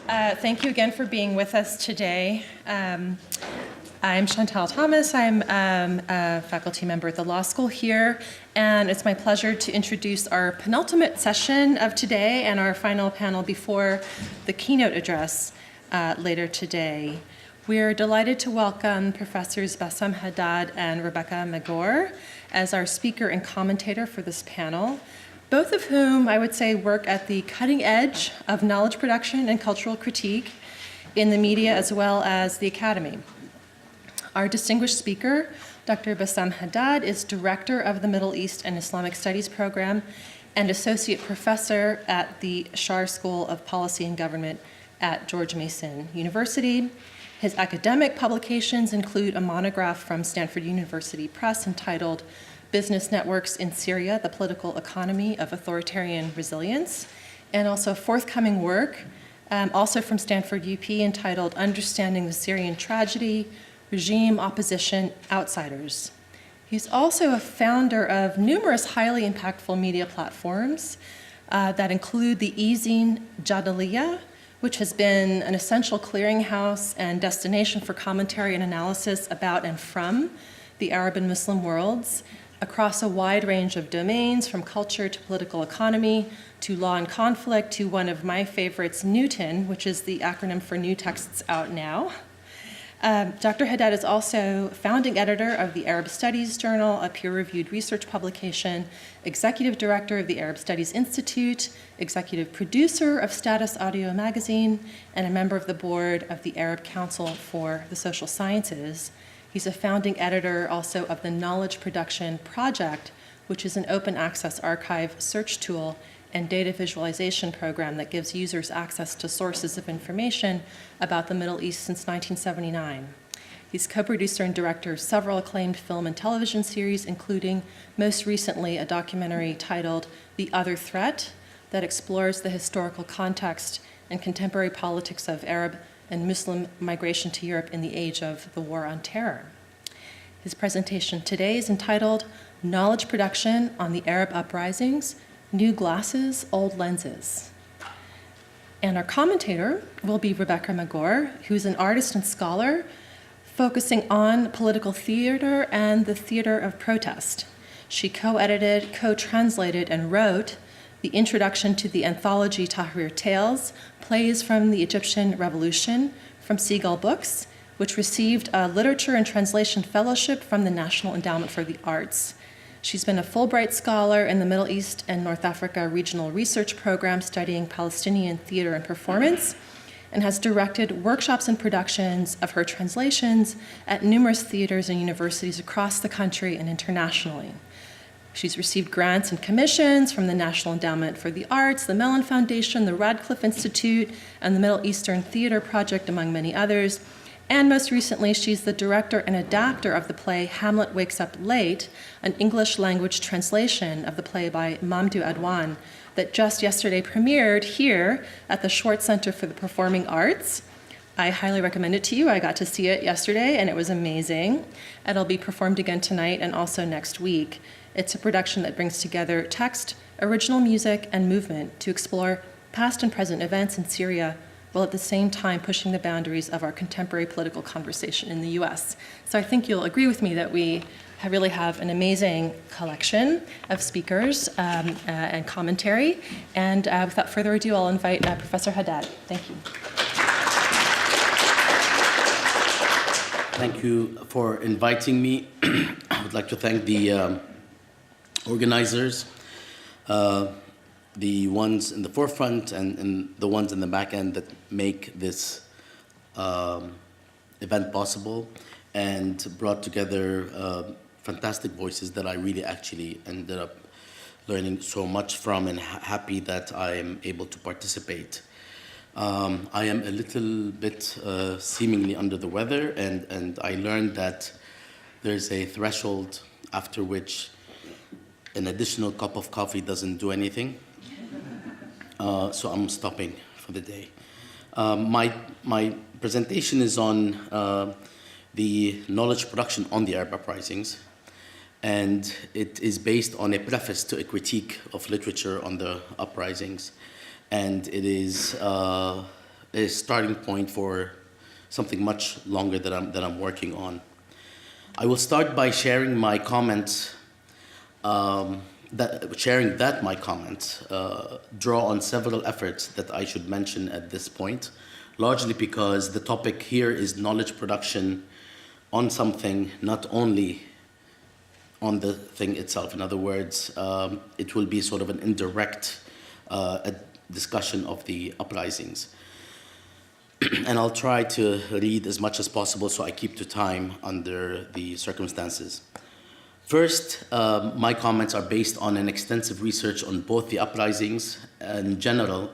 Thank you again for being with us today. I'm Chantal Thomas. I'm a faculty member at the law school here, and it's my pleasure to introduce our penultimate session of today and our final panel before the keynote address later today. We're delighted to welcome Professors Bassam Haddad and Rebekah Maggor as our speaker and commentator for this panel, both of whom I would say work at the cutting edge of knowledge production and cultural critique in the media as well as the academy. Our distinguished speaker, Dr. Bassam Haddad, is director of the Middle East and Islamic Studies program and associate professor at the Schar School of Policy and Government at George Mason University. His academic publications include a monograph from Stanford University Press entitled Business Networks in Syria, the Political Economy of Authoritarian Resilience, and also forthcoming work, also from Stanford UP, entitled Understanding the Syrian Tragedy, Regime, Opposition, Outsiders. He's also a founder of numerous highly impactful media platforms that include the e-zine Jadaliyya, which has been an essential clearinghouse and destination for commentary and analysis about and from the Arab and Muslim worlds across a wide range of domains, from culture to political economy to law and conflict to one of my favorites, Newton, which is the acronym for New Texts Out Now. Dr. Haddad is also founding editor of the Arab Studies Journal, a peer-reviewed research publication, executive director of the Arab Studies Institute, executive producer of Status Audio magazine, and a member of the board of the Arab Council for the Social Sciences. He's a founding editor also of the Knowledge Production Project, which is an open access archive search tool and data visualization program that gives users access to sources of information about the Middle East since 1979. He's co-producer and director of several acclaimed film and television series, including most recently a documentary titled The Other Threat that explores the historical context and contemporary politics of Arab and Muslim migration to Europe in the age of the War on Terror. His presentation today is entitled Knowledge Production on the Arab Uprisings, New Glasses, Old Lenses. And our commentator will be Rebekah Maggor, who's an artist and scholar focusing on political theater and the theater of protest. She co-edited, co-translated, and wrote the introduction to the anthology Tahrir Tales, Plays from the Egyptian Revolution, from Seagull Books, which received a Literature and Translation Fellowship from the National Endowment for the Arts. She's been a Fulbright Scholar in the Middle East and North Africa Regional Research Program studying Palestinian theater and performance, and has directed workshops and productions of her translations at numerous theaters and universities across the country and internationally. She's received grants and commissions from the National Endowment for the Arts, the Mellon Foundation, the Radcliffe Institute, and the Middle Eastern Theater Project, among many others. And most recently, she's the director and adapter of the play Hamlet Wakes Up Late, an English language translation of the play by Mamdouh Adwan that just yesterday premiered here at the Schwartz Center for the Performing Arts. I highly recommend it to you. I got to see it yesterday, and it was amazing. It'll be performed again tonight and also next week. It's a production that brings together text, original music, and movement to explore past and present events in Syria, while at the same time pushing the boundaries of our contemporary political conversation in the US. So I think you'll agree with me that we really have an amazing collection of speakers and commentary. And without further ado, I'll invite Professor Haddad. Thank you. Thank you for inviting me. I would like to thank the organizers, the ones in the forefront and the ones in the back end that make this event possible and brought together fantastic voices that I really actually ended up learning so much from, and happy that I am able to participate. I am a little bit seemingly under the weather, and I learned that there's a threshold after which an additional cup of coffee doesn't do anything. So I'm stopping for the day. My presentation is on the knowledge production on the Arab Uprisings, and it is based on a preface to a critique of literature on the uprisings. And it is a starting point for something much longer that I'm working on. I will start by sharing my comments, that my comments draw on several efforts that I should mention at this point, largely because the topic here is knowledge production on something, not only on the thing itself. In other words, it will be sort of an indirect discussion of the uprisings. And I'll try to read as much as possible so I keep to time under the circumstances. First, my comments are based on an extensive research on both the uprisings in general,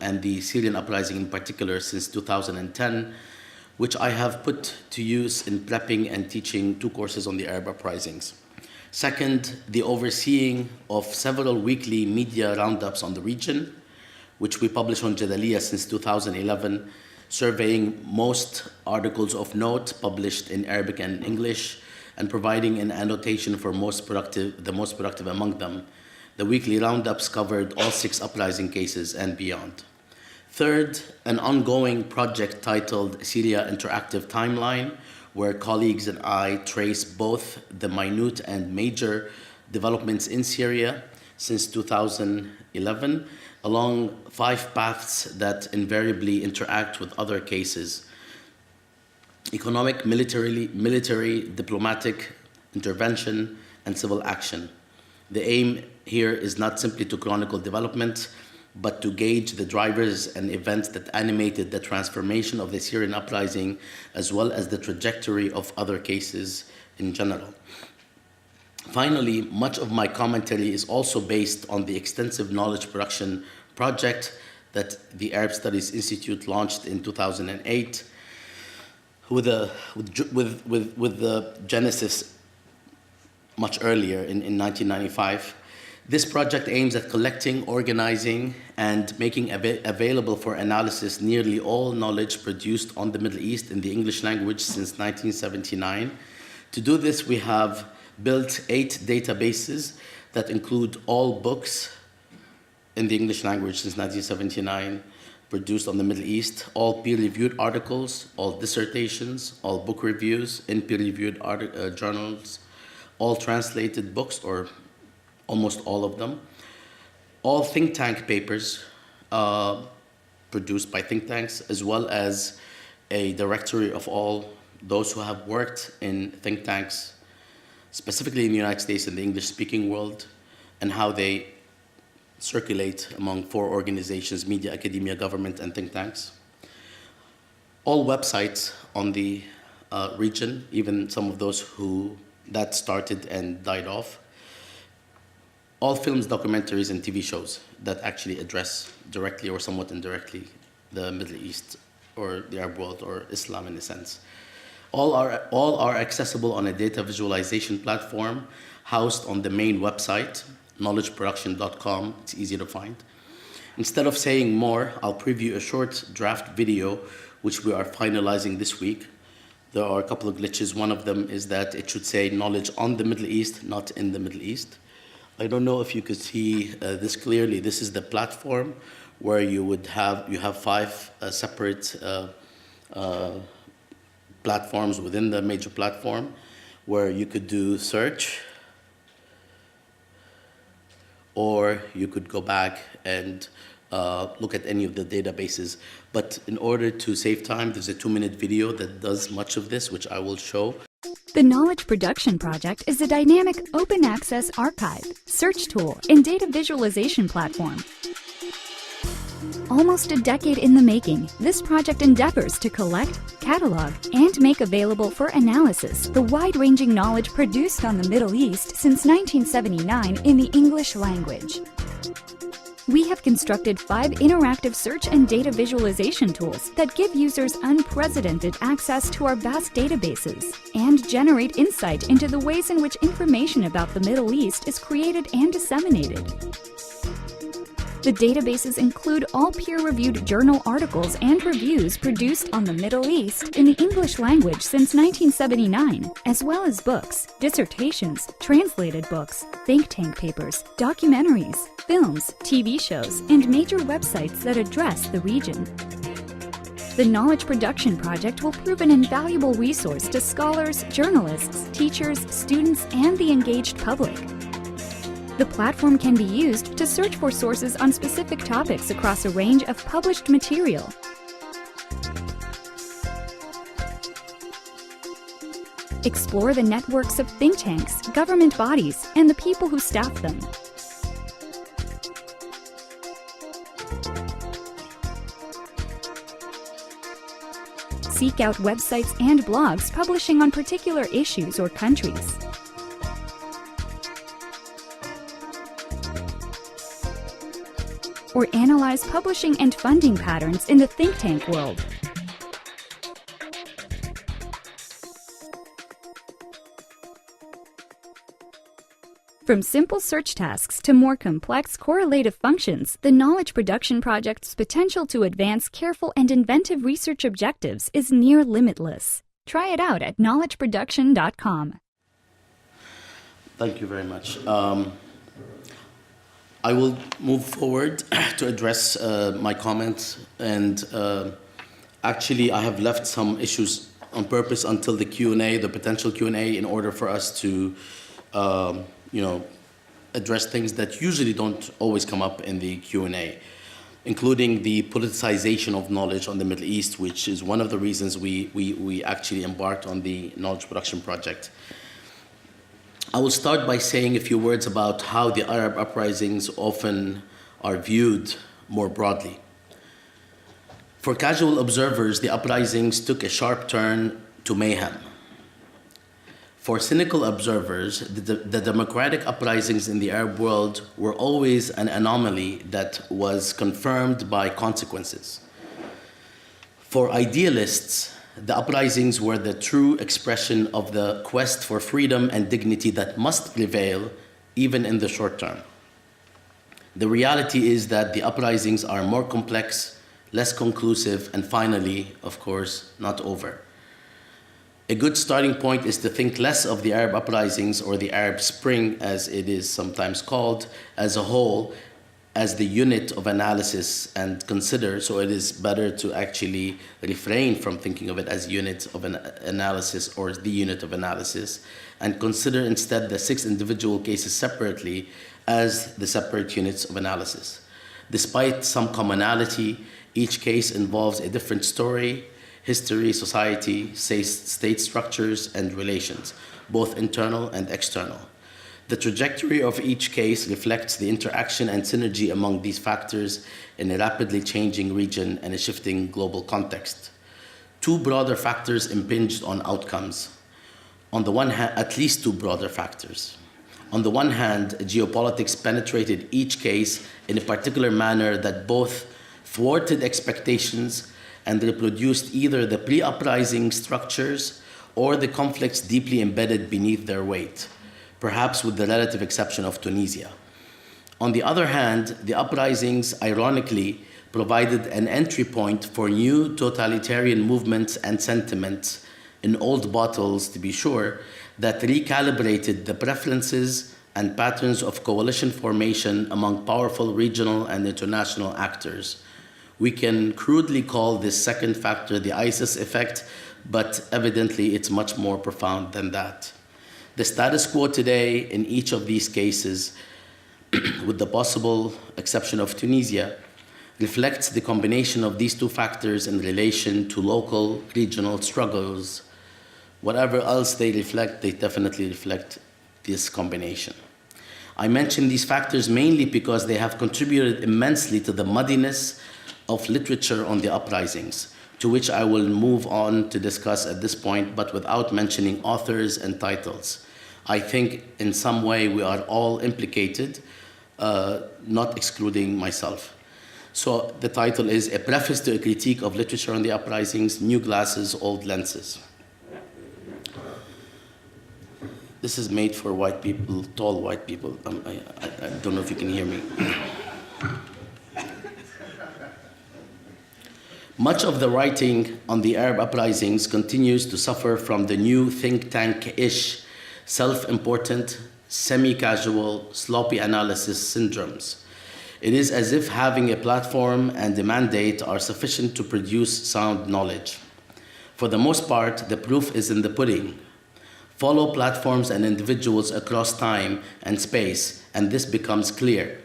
and the Syrian uprising in particular since 2010, which I have put to use in prepping and teaching 2 courses on the Arab uprisings. Second, the overseeing of several weekly media roundups on the region, which we publish on Jadaliyya since 2011, surveying most articles of note published in Arabic and English, and providing an annotation for the most productive among them. The weekly roundups covered all 6 uprising cases and beyond. Third, an ongoing project titled Syria Interactive Timeline, where colleagues and I trace both the minute and major developments in Syria since 2011, along 5 paths that invariably interact with other cases: economic, military, diplomatic, intervention, and civil action. The aim here is not simply to chronicle development, but to gauge the drivers and events that animated the transformation of the Syrian uprising, as well as the trajectory of other cases in general. Finally, much of my commentary is also based on the extensive knowledge production project that the Arab Studies Institute launched in 2008, with the genesis much earlier in 1995. This project aims at collecting, organizing, and making available for analysis nearly all knowledge produced on the Middle East in the English language since 1979. To do this, we have built 8 databases that include all books in the English language since 1979 produced on the Middle East, all peer-reviewed articles, all dissertations, all book reviews in peer-reviewed journals, all translated books, or almost all of them, all think tank papers produced by think tanks, as well as a directory of all those who have worked in think tanks, specifically in the United States and the English-speaking world, and how they circulate among 4 organizations: media, academia, government, and think tanks. All websites on the region, even some of those that started and died off. All films, documentaries, and TV shows that actually address directly or somewhat indirectly the Middle East or the Arab world or Islam in a sense. All are accessible on a data visualization platform housed on the main website, knowledgeproduction.com. It's easy to find. Instead of saying more, I'll preview a short draft video which we are finalizing this week. There are a couple of glitches. One of them is that it should say knowledge on the Middle East, not in the Middle East. I don't know if you could see this clearly. This is the platform where you have 5 separate platforms within the major platform, where you could do search, or you could go back and look at any of the databases. But in order to save time, there's a 2-minute video that does much of this, which I will show. The Knowledge Production Project is a dynamic open-access archive, search tool, and data visualization platform. Almost a decade in the making, this project endeavors to collect, catalog, and make available for analysis the wide-ranging knowledge produced on the Middle East since 1979 in the English language. We have constructed 5 interactive search and data visualization tools that give users unprecedented access to our vast databases and generate insight into the ways in which information about the Middle East is created and disseminated. The databases include all peer-reviewed journal articles and reviews produced on the Middle East in the English language since 1979, as well as books, dissertations, translated books, think tank papers, documentaries, films, TV shows, and major websites that address the region. The Knowledge Production Project will prove an invaluable resource to scholars, journalists, teachers, students, and the engaged public. The platform can be used to search for sources on specific topics across a range of published material. Explore the networks of think tanks, government bodies, and the people who staff them. Seek out websites and blogs publishing on particular issues or countries. Or analyze publishing and funding patterns in the think tank world. From simple search tasks to more complex correlative functions, the Knowledge Production Project's potential to advance careful and inventive research objectives is near limitless. Try it out at knowledgeproduction.com. Thank you very much. I will move forward to address my comments, and actually I have left some issues on purpose until the Q&A, the potential Q&A, in order for us to address things that usually don't always come up in the Q&A, including the politicization of knowledge on the Middle East, which is one of the reasons we actually embarked on the Knowledge Production Project. I will start by saying a few words about how the Arab uprisings often are viewed more broadly. For casual observers, the uprisings took a sharp turn to mayhem. For cynical observers, the democratic uprisings in the Arab world were always an anomaly that was confirmed by consequences. For idealists, the uprisings were the true expression of the quest for freedom and dignity that must prevail even in the short term. The reality is that the uprisings are more complex, less conclusive, and finally, of course, not over. A good starting point is to think less of the Arab uprisings, or the Arab Spring as it is sometimes called, as a whole, as the unit of analysis, and consider, so it is better to actually refrain from thinking of it as unit of an analysis or the unit of analysis, and consider instead the 6 individual cases separately as the separate units of analysis. Despite some commonality, each case involves a different story, history, society, state structures, and relations, both internal and external. The trajectory of each case reflects the interaction and synergy among these factors in a rapidly changing region and a shifting global context. 2 broader factors impinged on outcomes. On the one hand, at least 2 broader factors. On the one hand, geopolitics penetrated each case in a particular manner that both thwarted expectations and reproduced either the pre-uprising structures or the conflicts deeply embedded beneath their weight, perhaps with the relative exception of Tunisia. On the other hand, the uprisings, ironically, provided an entry point for new totalitarian movements and sentiments in old bottles, to be sure, that recalibrated the preferences and patterns of coalition formation among powerful regional and international actors. We can crudely call this second factor the ISIS effect, but evidently it's much more profound than that. The status quo today in each of these cases, with the possible exception of Tunisia, reflects the combination of these 2 factors in relation to local, regional struggles. Whatever else they reflect, they definitely reflect this combination. I mention these factors mainly because they have contributed immensely to the muddiness of literature on the uprisings, to which I will move on to discuss at this point, but without mentioning authors and titles. I think in some way we are all implicated, not excluding myself. So the title is A Preface to a Critique of Literature on the Uprisings, New Glasses, Old Lenses. This is made for white people, tall white people. I don't know if you can hear me. Much of the writing on the Arab uprisings continues to suffer from the new think tank-ish, self-important, semi-casual, sloppy analysis syndromes. It is as if having a platform and a mandate are sufficient to produce sound knowledge. For the most part, the proof is in the pudding. Follow platforms and individuals across time and space, and this becomes clear.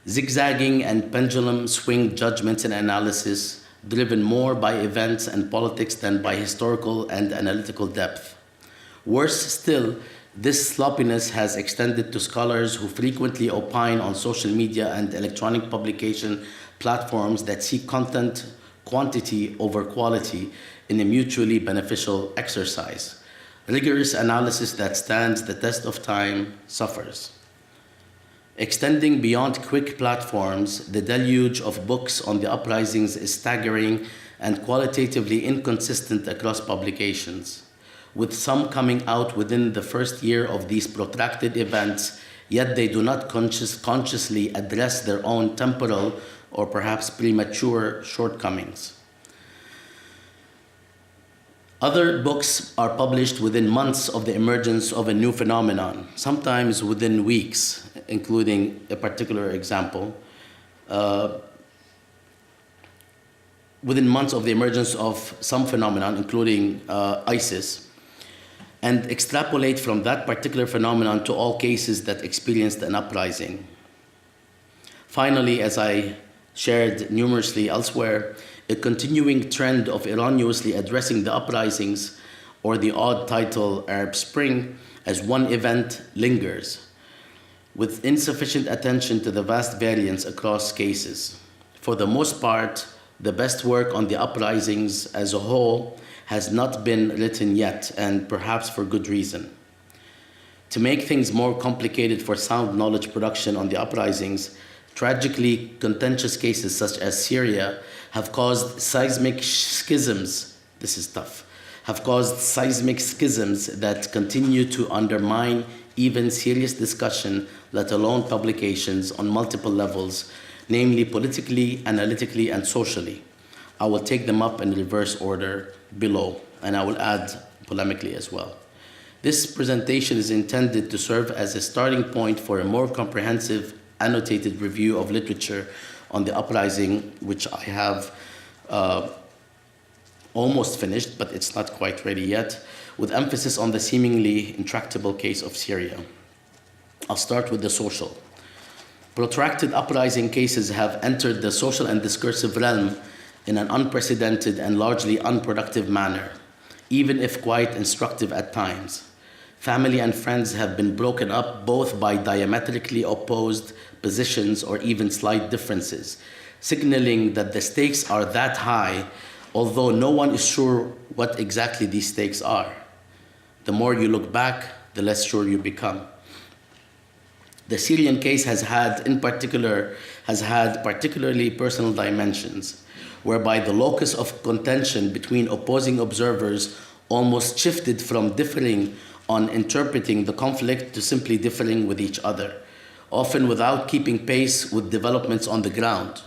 Zigzagging and pendulum swing judgments and analysis, driven more by events and politics than by historical and analytical depth. Worse still, this sloppiness has extended to scholars who frequently opine on social media and electronic publication platforms that seek content quantity over quality in a mutually beneficial exercise. Rigorous analysis that stands the test of time suffers. Extending beyond quick platforms, the deluge of books on the uprisings is staggering and qualitatively inconsistent across publications, with some coming out within the first year of these protracted events, yet they do not consciously address their own temporal or perhaps premature shortcomings. Other books are published within months of the emergence of a new phenomenon, sometimes within weeks, including a particular example. Within months of the emergence of some phenomenon, including ISIS, and extrapolate from that particular phenomenon to all cases that experienced an uprising. Finally, as I shared numerously elsewhere, a continuing trend of erroneously addressing the uprisings or the odd title Arab Spring as one event lingers, with insufficient attention to the vast variance across cases. For the most part, the best work on the uprisings as a whole has not been written yet, and perhaps for good reason. To make things more complicated for sound knowledge production on the uprisings, tragically contentious cases such as Syria have caused seismic schisms, this is tough, have caused seismic schisms that continue to undermine even serious discussion, let alone publications on multiple levels, namely politically, analytically, and socially. I will take them up in reverse order below, and I will add polemically as well. This presentation is intended to serve as a starting point for a more comprehensive, annotated review of literature on the uprising, which I have almost finished, but it's not quite ready yet, with emphasis on the seemingly intractable case of Syria. I'll start with the social. Protracted uprising cases have entered the social and discursive realm in an unprecedented and largely unproductive manner, even if quite instructive at times. Family and friends have been broken up both by diametrically opposed positions or even slight differences, signaling that the stakes are that high, although no one is sure what exactly these stakes are. The more you look back, the less sure you become. The Syrian case has had particularly personal dimensions, whereby the locus of contention between opposing observers almost shifted from differing on interpreting the conflict to simply differing with each other, often without keeping pace with developments on the ground.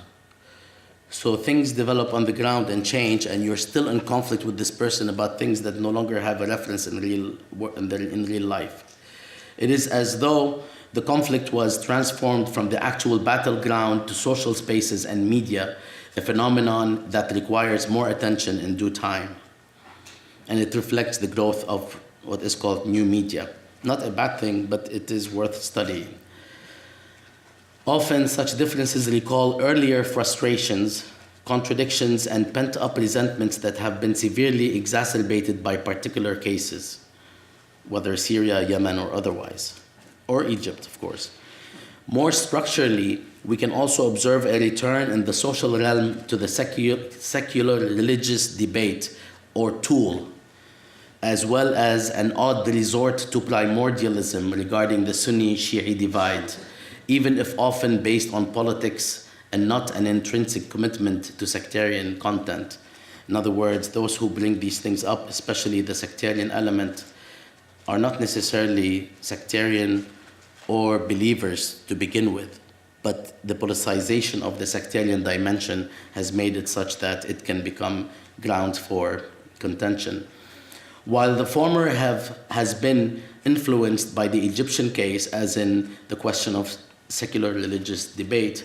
So things develop on the ground and change, and you're still in conflict with this person about things that no longer have a reference in real life. It is as though the conflict was transformed from the actual battleground to social spaces and media, a phenomenon that requires more attention in due time. And it reflects the growth of what is called new media. Not a bad thing, but it is worth studying. Often such differences recall earlier frustrations, contradictions, and pent-up resentments that have been severely exacerbated by particular cases, whether Syria, Yemen, or otherwise, or Egypt, of course. More structurally, we can also observe a return in the social realm to the secular religious debate or tool, as well as an odd resort to primordialism regarding the Sunni-Shi'i divide, even if often based on politics and not an intrinsic commitment to sectarian content. In other words, those who bring these things up, especially the sectarian element, are not necessarily sectarian or believers to begin with, but the politicization of the sectarian dimension has made it such that it can become ground for contention. While the former has been influenced by the Egyptian case, as in the question of secular religious debate,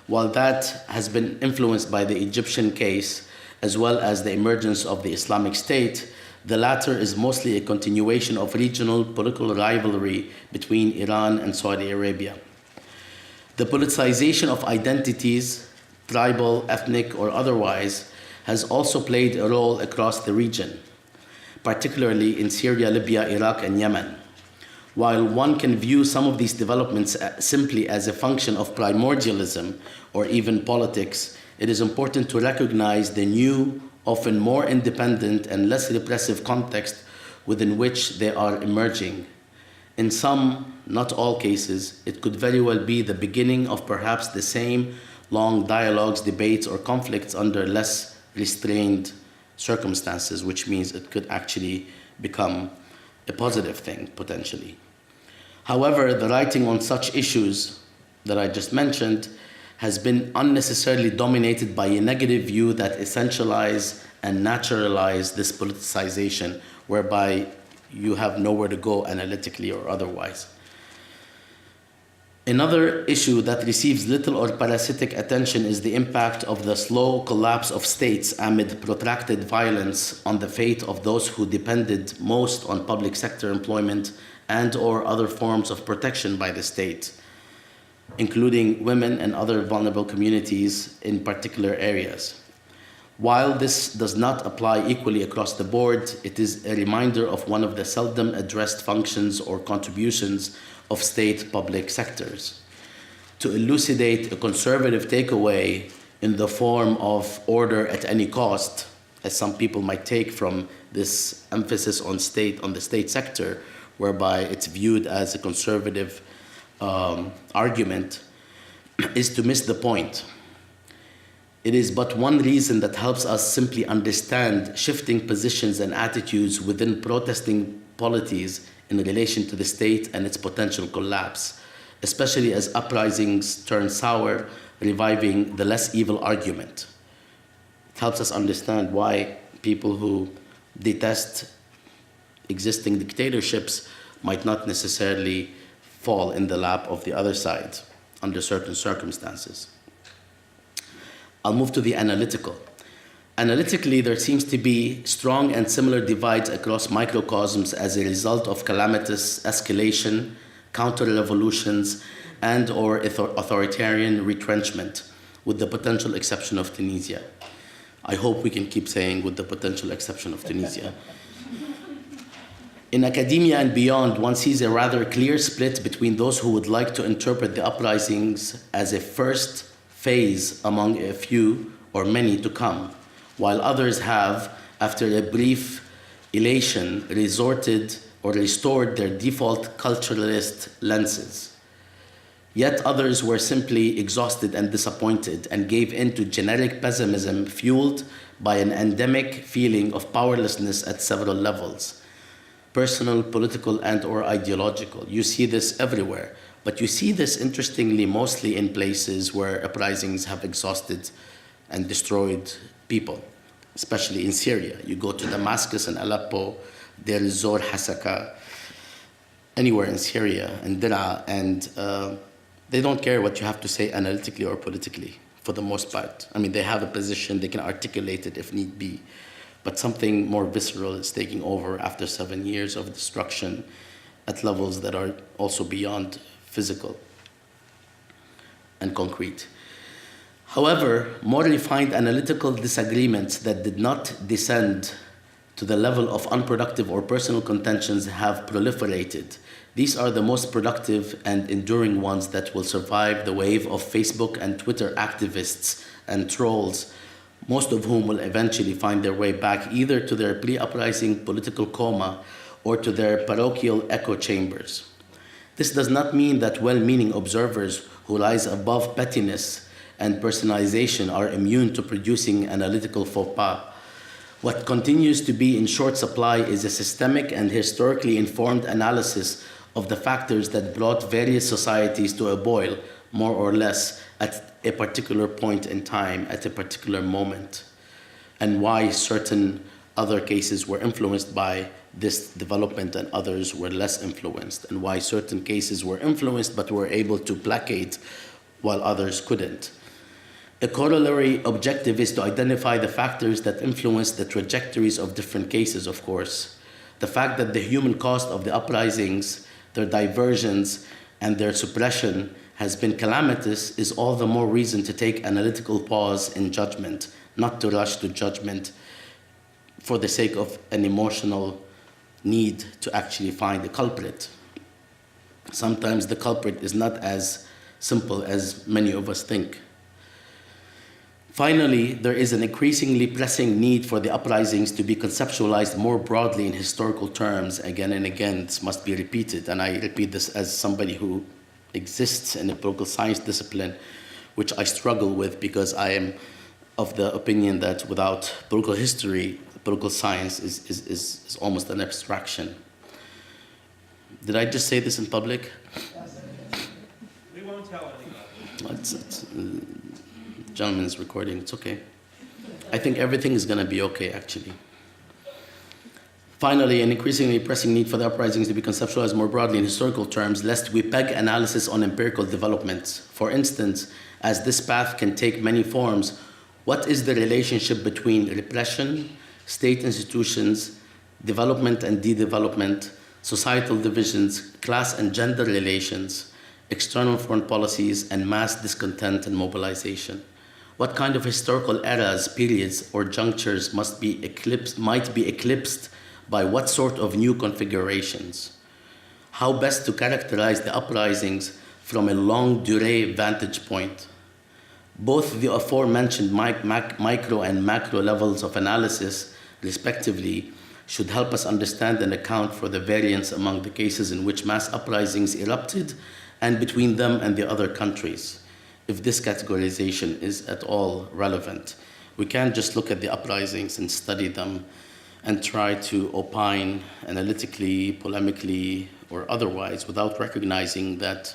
while that has been influenced by the Egyptian case as well as the emergence of the Islamic State, the latter is mostly a continuation of regional political rivalry between Iran and Saudi Arabia. The politicization of identities, tribal, ethnic, or otherwise, has also played a role across the region, particularly in Syria, Libya, Iraq, and Yemen. While one can view some of these developments simply as a function of primordialism or even politics, it is important to recognize the new, often more independent and less repressive context within which they are emerging. In some, not all cases, it could very well be the beginning of perhaps the same long dialogues, debates, or conflicts under less restrained circumstances, which means it could actually become a positive thing, potentially. However, the writing on such issues that I just mentioned has been unnecessarily dominated by a negative view that essentialize and naturalize this politicization, whereby you have nowhere to go analytically or otherwise. Another issue that receives little or parasitic attention is the impact of the slow collapse of states amid protracted violence on the fate of those who depended most on public sector employment and or other forms of protection by the state, including women and other vulnerable communities in particular areas. While this does not apply equally across the board, it is a reminder of one of the seldom addressed functions or contributions of state public sectors. To elucidate a conservative takeaway in the form of order at any cost, as some people might take from this emphasis on the state sector, whereby it's viewed as a conservative argument, is to miss the point. It is but one reason that helps us simply understand shifting positions and attitudes within protesting polities in relation to the state and its potential collapse, especially as uprisings turn sour, reviving the less evil argument. It helps us understand why people who detest existing dictatorships might not necessarily fall in the lap of the other side under certain circumstances. I'll move to the analytical. Analytically, there seems to be strong and similar divides across microcosms as a result of calamitous escalation, counter-revolutions, and or authoritarian retrenchment, with the potential exception of Tunisia. I hope we can keep saying with the potential exception of Tunisia. In academia and beyond, one sees a rather clear split between those who would like to interpret the uprisings as a first phase among a few or many to come, while others have, after a brief elation, resorted or restored their default culturalist lenses. Yet others were simply exhausted and disappointed and gave in to generic pessimism fueled by an endemic feeling of powerlessness at several levels: personal, political, and or ideological. You see this everywhere, but you see this, interestingly, mostly in places where uprisings have exhausted and destroyed people, especially in Syria. You go to Damascus and Aleppo, Deir ez-Zor, Hasaka, anywhere in Syria, and Dir'a, and they don't care what you have to say analytically or politically, for the most part. I mean, they have a position, they can articulate it if need be, but something more visceral is taking over after 7 years of destruction at levels that are also beyond physical and concrete. However, more refined analytical disagreements that did not descend to the level of unproductive or personal contentions have proliferated. These are the most productive and enduring ones that will survive the wave of Facebook and Twitter activists and trolls, most of whom will eventually find their way back either to their pre-uprising political coma or to their parochial echo chambers. This does not mean that well-meaning observers who rise above pettiness and personalization are immune to producing analytical faux pas. What continues to be in short supply is a systemic and historically informed analysis of the factors that brought various societies to a boil, more or less, at a particular point in time, at a particular moment, and why certain other cases were influenced by this development and others were less influenced, and why certain cases were influenced but were able to placate while others couldn't. A corollary objective is to identify the factors that influence the trajectories of different cases, of course. The fact that the human cost of the uprisings, their diversions, and their suppression has been calamitous is all the more reason to take analytical pause in judgment, not to rush to judgment for the sake of an emotional need to actually find a culprit. Sometimes the culprit is not as simple as many of us think. Finally, there is an increasingly pressing need for the uprisings to be conceptualized more broadly in historical terms. Again and again, this must be repeated, and I repeat this as somebody who exists in a political science discipline, which I struggle with because I am of the opinion that without political history, political science is almost an abstraction. Did I just say this in public? We won't tell anybody. Gentleman's recording, it's okay. I think everything is gonna be okay, actually. Finally, an increasingly pressing need for the uprisings to be conceptualized more broadly in historical terms, lest we peg analysis on empirical developments. For instance, as this path can take many forms, what is the relationship between repression, state institutions, development and de-development, societal divisions, class and gender relations, external foreign policies, and mass discontent and mobilization? What kind of historical eras, periods, or junctures might be eclipsed by what sort of new configurations? How best to characterize the uprisings from a longue durée vantage point? Both the aforementioned micro and macro levels of analysis, respectively, should help us understand and account for the variance among the cases in which mass uprisings erupted and between them and the other countries, if this categorization is at all relevant. We can't just look at the uprisings and study them and try to opine analytically, polemically, or otherwise without recognizing that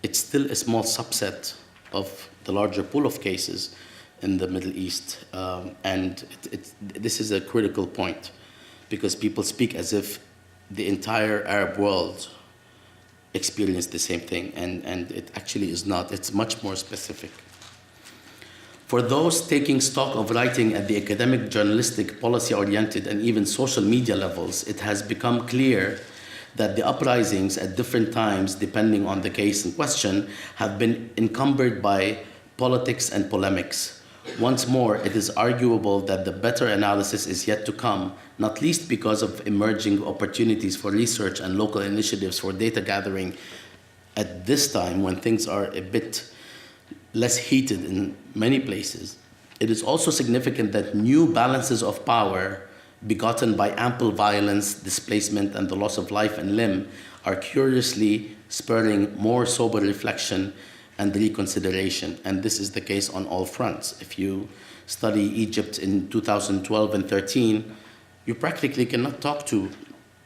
it's still a small subset of the larger pool of cases in the Middle East. This is a critical point because people speak as if the entire Arab world experienced the same thing, and it actually is not. It's much more specific. For those taking stock of writing at the academic, journalistic, policy-oriented, and even social media levels, it has become clear that the uprisings at different times, depending on the case in question, have been encumbered by politics and polemics. Once more, it is arguable that the better analysis is yet to come, not least because of emerging opportunities for research and local initiatives for data gathering at this time when things are a bit less heated in many places. It is also significant that new balances of power begotten by ample violence, displacement, and the loss of life and limb are curiously spurring more sober reflection and reconsideration, and this is the case on all fronts. If you study Egypt in 2012 and 13, you practically cannot talk to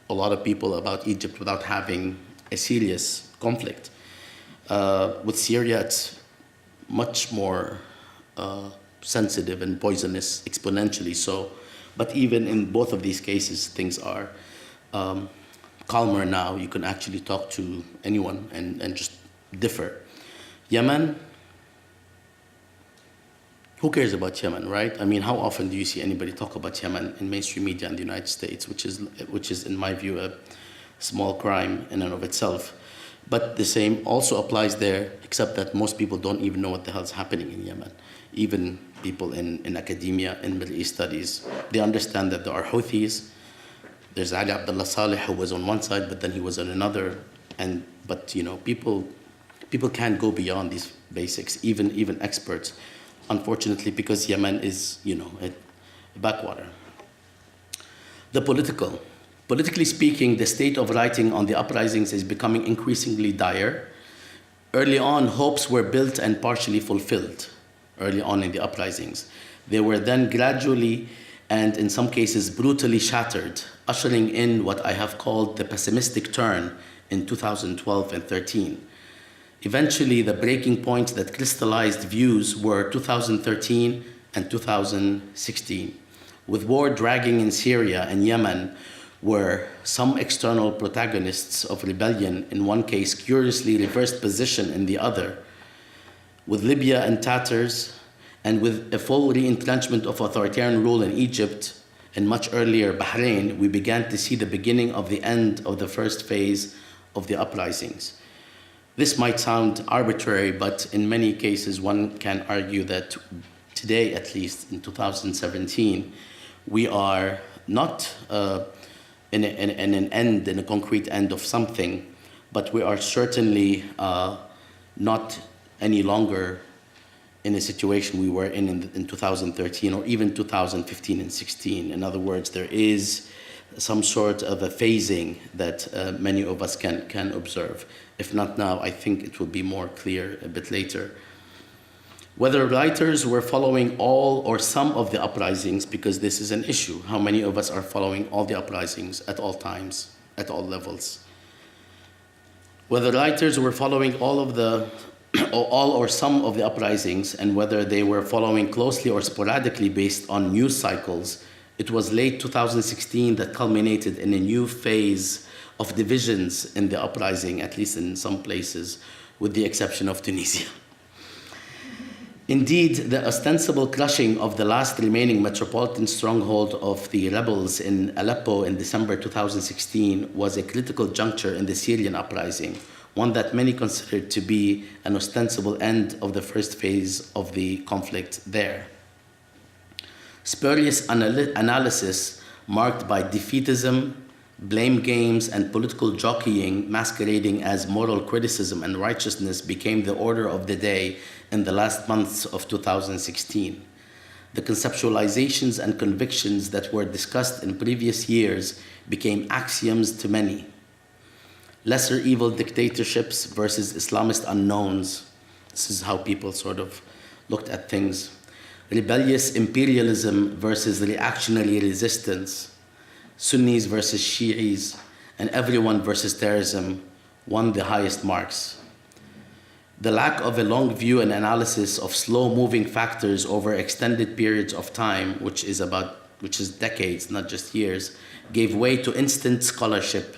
a lot of people about Egypt without having a serious conflict. With Syria, it's much more sensitive and poisonous, exponentially so. But even in both of these cases, things are calmer now. You can actually talk to anyone and just differ. Yemen, who cares about Yemen, right? I mean, how often do you see anybody talk about Yemen in mainstream media in the United States, which is, in my view, a small crime in and of itself. But the same also applies there, except that most people don't even know what the hell's happening in Yemen. Even people in academia, in Middle East studies, they understand that there are Houthis. There's Ali Abdullah Saleh, who was on one side, but then he was on another. But you know, people can't go beyond these basics, even experts, unfortunately, because Yemen is, you know, a backwater. The politically speaking, the state of writing on the uprisings is becoming increasingly dire. Early on, hopes were built and partially fulfilled early on in the uprisings. They were then gradually and in some cases brutally shattered, ushering in what I have called the pessimistic turn in 2012 and 13. Eventually, the breaking points that crystallized views were 2013 and 2016. With war dragging in Syria and Yemen, were some external protagonists of rebellion, in one case curiously reversed position in the other, with Libya in tatters, and with a full re-entrenchment of authoritarian rule in Egypt, and much earlier Bahrain, we began to see the beginning of the end of the first phase of the uprisings. This might sound arbitrary, but in many cases one can argue that today, at least in 2017, we are not in a concrete end of something, but we are certainly not any longer in a situation we were in 2013 or even 2015 and 16. In other words, there is some sort of a phasing that many of us can observe. If not now, I think it will be more clear a bit later. Whether writers were following all or some of the uprisings, because this is an issue. How many of us are following all the uprisings at all times, at all levels? Whether writers were following all or some of the uprisings, and whether they were following closely or sporadically based on news cycles, it was late 2016 that culminated in a new phase of divisions in the uprising, at least in some places, with the exception of Tunisia. Indeed, the ostensible crushing of the last remaining metropolitan stronghold of the rebels in Aleppo in December 2016 was a critical juncture in the Syrian uprising, one that many considered to be an ostensible end of the first phase of the conflict there. Spurious analysis marked by defeatism, blame games, and political jockeying masquerading as moral criticism and righteousness became the order of the day in the last months of 2016. The conceptualizations and convictions that were discussed in previous years became axioms to many. Lesser evil dictatorships versus Islamist unknowns. This is how people sort of looked at things. Rebellious imperialism versus reactionary resistance. Sunnis versus Shi'is, and everyone versus terrorism won the highest marks. The lack of a long view and analysis of slow-moving factors over extended periods of time, which is decades, not just years, gave way to instant scholarship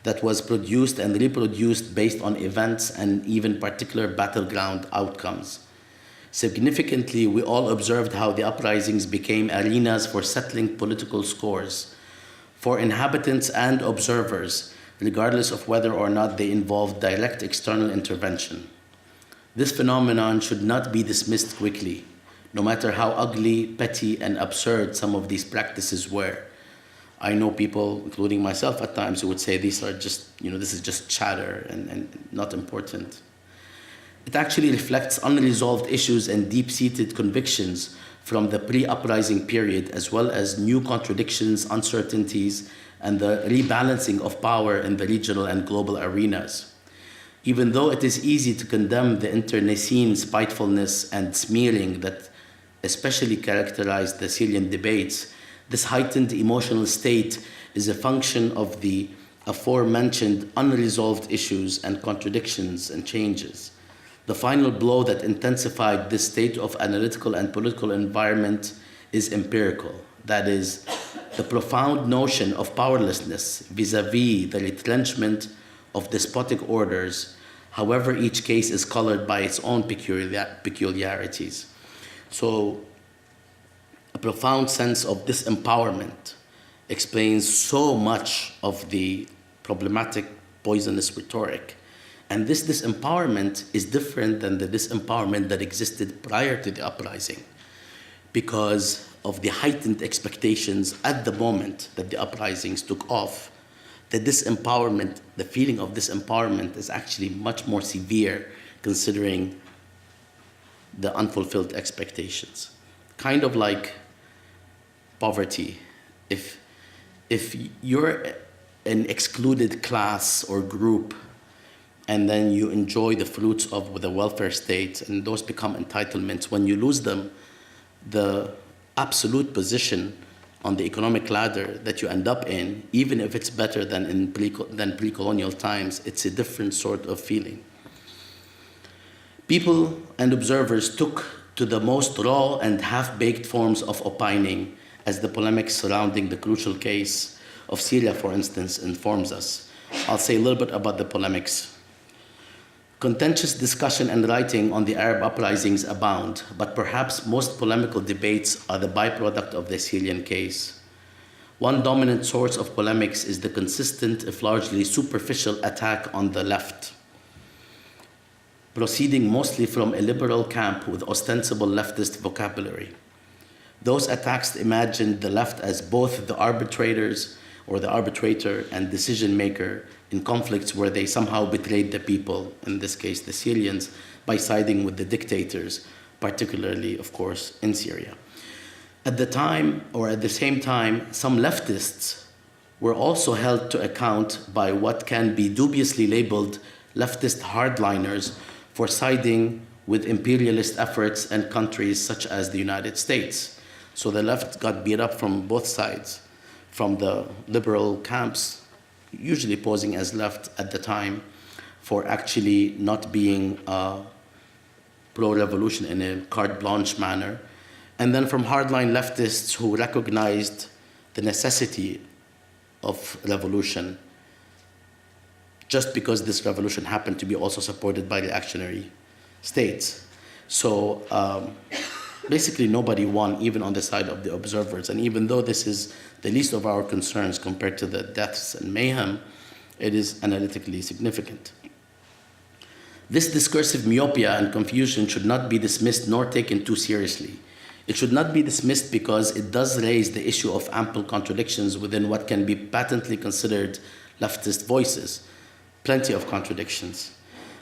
that was produced and reproduced based on events and even particular battleground outcomes. Significantly, we all observed how the uprisings became arenas for settling political scores, for inhabitants and observers, regardless of whether or not they involved direct external intervention. This phenomenon should not be dismissed quickly, no matter how ugly, petty, and absurd some of these practices were. I know people, including myself at times, who would say these are just, this is just chatter and not important. It actually reflects unresolved issues and deep-seated convictions from the pre-uprising period, as well as new contradictions, uncertainties, and the rebalancing of power in the regional and global arenas. Even though it is easy to condemn the internecine spitefulness and smearing that especially characterized the Syrian debates, this heightened emotional state is a function of the aforementioned unresolved issues and contradictions and changes. The final blow that intensified this state of analytical and political environment is empirical. That is, the profound notion of powerlessness vis-a-vis the retrenchment of despotic orders, however each case is colored by its own peculiarities. So, a profound sense of disempowerment explains so much of the problematic, poisonous rhetoric. And this disempowerment is different than the disempowerment that existed prior to the uprising, because of the heightened expectations at the moment that the uprisings took off. The disempowerment, the feeling of disempowerment is actually much more severe considering the unfulfilled expectations. Kind of like poverty. If you're an excluded class or group, and then you enjoy the fruits of the welfare state, and those become entitlements, when you lose them, the absolute position on the economic ladder that you end up in, even if it's better than pre-colonial times, it's a different sort of feeling. People and observers took to the most raw and half-baked forms of opining as the polemics surrounding the crucial case of Syria, for instance, informs us. I'll say a little bit about the polemics. Contentious discussion and writing on the Arab uprisings abound, but perhaps most polemical debates are the byproduct of the Syrian case. One dominant source of polemics is the consistent, if largely superficial, attack on the left, proceeding mostly from a liberal camp with ostensible leftist vocabulary. Those attacks imagined the left as both the arbitrators or the arbitrator and decision maker in conflicts where they somehow betrayed the people, in this case the Syrians, by siding with the dictators, particularly, of course, in Syria. At the time, or at the same time, some leftists were also held to account by what can be dubiously labeled leftist hardliners for siding with imperialist efforts and countries such as the United States. So the left got beat up from both sides, from the liberal camps, usually posing as left at the time, for actually not being pro-revolution in a carte blanche manner, and then from hardline leftists who recognized the necessity of revolution just because this revolution happened to be also supported by reactionary states. So basically nobody won, even on the side of the observers. And even though this is the least of our concerns compared to the deaths and mayhem, it is analytically significant. This discursive myopia and confusion should not be dismissed nor taken too seriously. It should not be dismissed because it does raise the issue of ample contradictions within what can be patently considered leftist voices. Plenty of contradictions.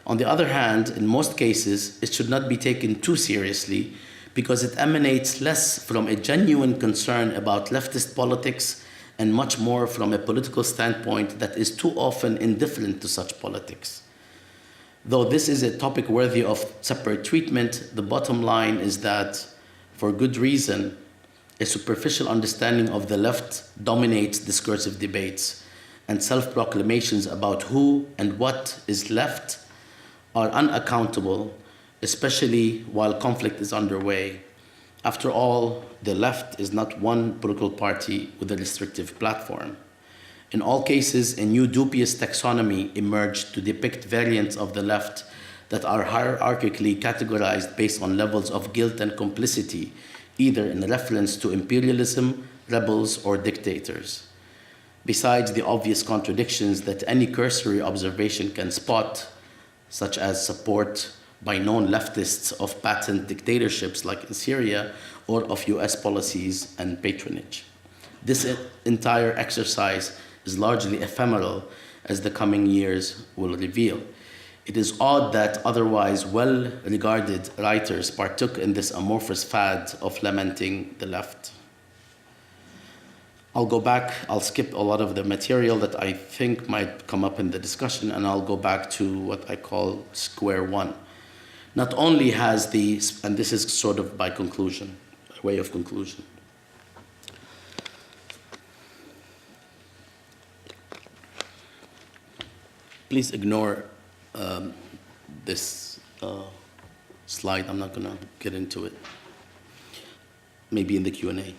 On the other hand, in most cases, it should not be taken too seriously because it emanates less from a genuine concern about leftist politics and much more from a political standpoint that is too often indifferent to such politics. Though this is a topic worthy of separate treatment, the bottom line is that, for good reason, a superficial understanding of the left dominates discursive debates, and self-proclamations about who and what is left are unaccountable, especially while conflict is underway. After all, the left is not one political party with a restrictive platform. In all cases, a new dubious taxonomy emerged to depict variants of the left that are hierarchically categorized based on levels of guilt and complicity, either in reference to imperialism, rebels, or dictators. Besides the obvious contradictions that any cursory observation can spot, such as support by known leftists of patent dictatorships like in Syria, or of US policies and patronage. This entire exercise is largely ephemeral, as the coming years will reveal. It is odd that otherwise well-regarded writers partook in this amorphous fad of lamenting the left. I'll go back, I'll skip a lot of the material that I think might come up in the discussion, and I'll go back to what I call square one. Not only has the, and this is sort of by conclusion, by way of conclusion. Please ignore this slide. I'm not going to get into it. Maybe in the Q&A.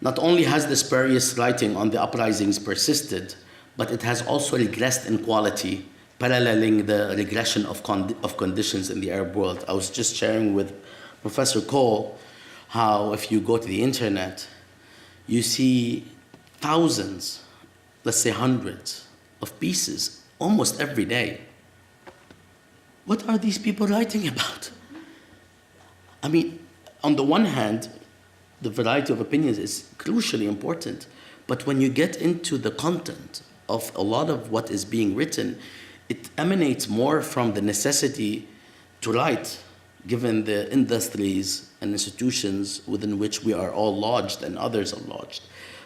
Not only has the spurious writing on the uprisings persisted, but it has also regressed in quality, paralleling the regression of conditions in the Arab world. I was just sharing with Professor Cole how if you go to the internet, you see thousands, let's say hundreds, of pieces almost every day. What are these people writing about? I mean, on the one hand, the variety of opinions is crucially important, but when you get into the content of a lot of what is being written, it emanates more from the necessity to write, given the industries and institutions within which we are all lodged and others are lodged.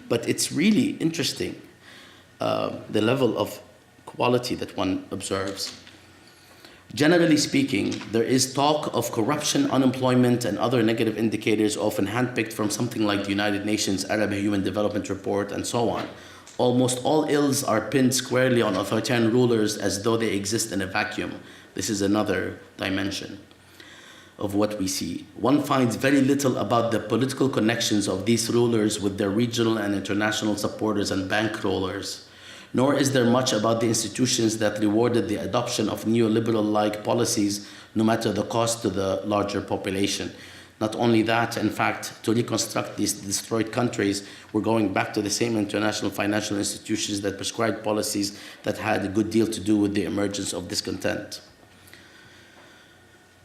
But it's really interesting, the level of quality that one observes. Generally speaking, there is talk of corruption, unemployment, and other negative indicators often handpicked from something like the United Nations Arab Human Development Report and so on. Almost all ills are pinned squarely on authoritarian rulers as though they exist in a vacuum. This is another dimension. of what we see. One finds very little about the political connections of these rulers with their regional and international supporters and bankrollers, nor is there much about the institutions that rewarded the adoption of neoliberal-like policies, no matter the cost to the larger population. Not only that, in fact, to reconstruct these destroyed countries, we're going back to the same international financial institutions that prescribed policies that had a good deal to do with the emergence of discontent.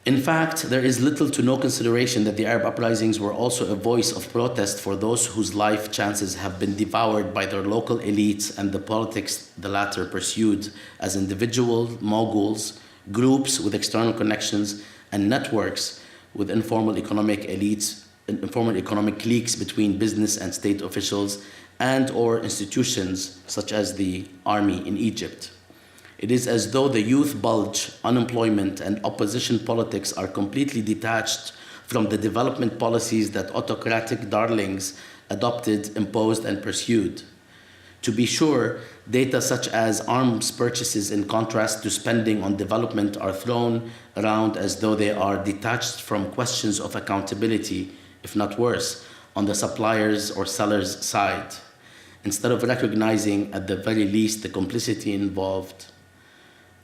In fact, there is little to no consideration that the Arab uprisings were also a voice of protest for those whose life chances have been devoured by their local elites and the politics the latter pursued as individual moguls, groups with external connections, and networks with informal economic elites, informal economic cliques between business and state officials and/or institutions such as the army in Egypt. It is as though the youth bulge, unemployment, and opposition politics are completely detached from the development policies that autocratic darlings adopted, imposed, and pursued. To be sure, data such as arms purchases in contrast to spending on development are thrown around as though they are detached from questions of accountability, if not worse, on the suppliers or sellers' side, instead of recognizing at the very least the complicity involved.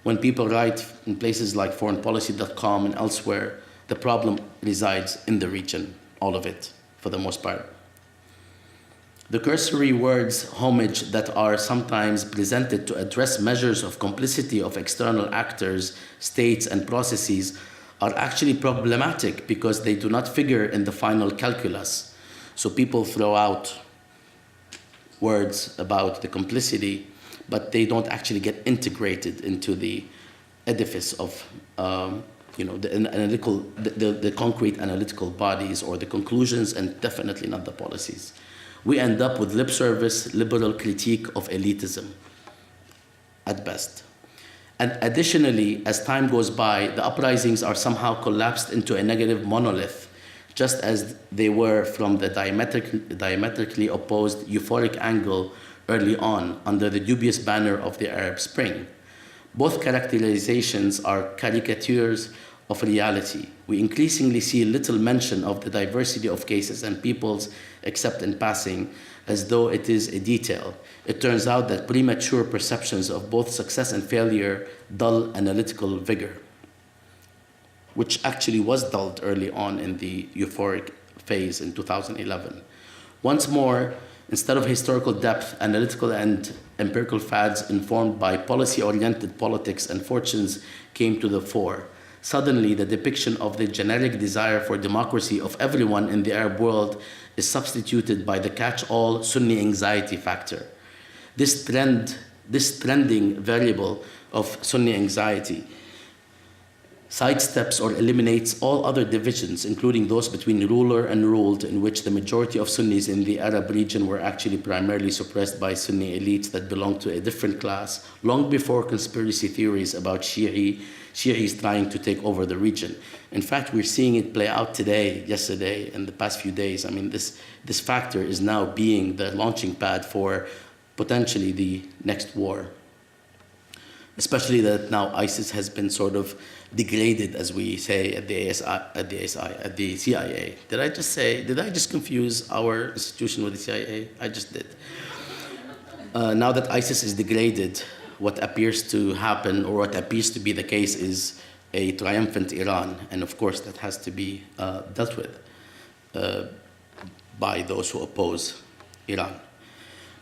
When people write in places like foreignpolicy.com and elsewhere, the problem resides in the region, all of it, for the most part. The cursory words homage that are sometimes presented to address measures of complicity of external actors, states, and processes are actually problematic because they do not figure in the final calculus. So people throw out words about the complicity, but they don't actually get integrated into the edifice of the concrete analytical bodies or the conclusions, and definitely not the policies. We end up with lip service, liberal critique of elitism, at best. And additionally, as time goes by, the uprisings are somehow collapsed into a negative monolith, just as they were from the diametrically opposed euphoric angle early on under the dubious banner of the Arab Spring. Both characterizations are caricatures of reality. We increasingly see little mention of the diversity of cases and peoples, except in passing, as though it is a detail. It turns out that premature perceptions of both success and failure dull analytical vigor, which actually was dulled early on in the euphoric phase in 2011. Once more, instead of historical depth, analytical and empirical fads informed by policy-oriented politics and fortunes came to the fore. Suddenly, the depiction of the generic desire for democracy of everyone in the Arab world is substituted by the catch-all Sunni anxiety factor. This trending variable of Sunni anxiety sidesteps or eliminates all other divisions, including those between ruler and ruled, in which the majority of Sunnis in the Arab region were actually primarily suppressed by Sunni elites that belonged to a different class, long before conspiracy theories about Shi'is trying to take over the region. In fact, we're seeing it play out today, yesterday, and the past few days. I mean, this factor is now being the launching pad for potentially the next war. Especially that now ISIS has been sort of degraded, as we say at the CIA. Did I just confuse our institution with the CIA? I just did. Now that ISIS is degraded, what appears to happen, or what appears to be the case, is a triumphant Iran. And of course, that has to be dealt with by those who oppose Iran.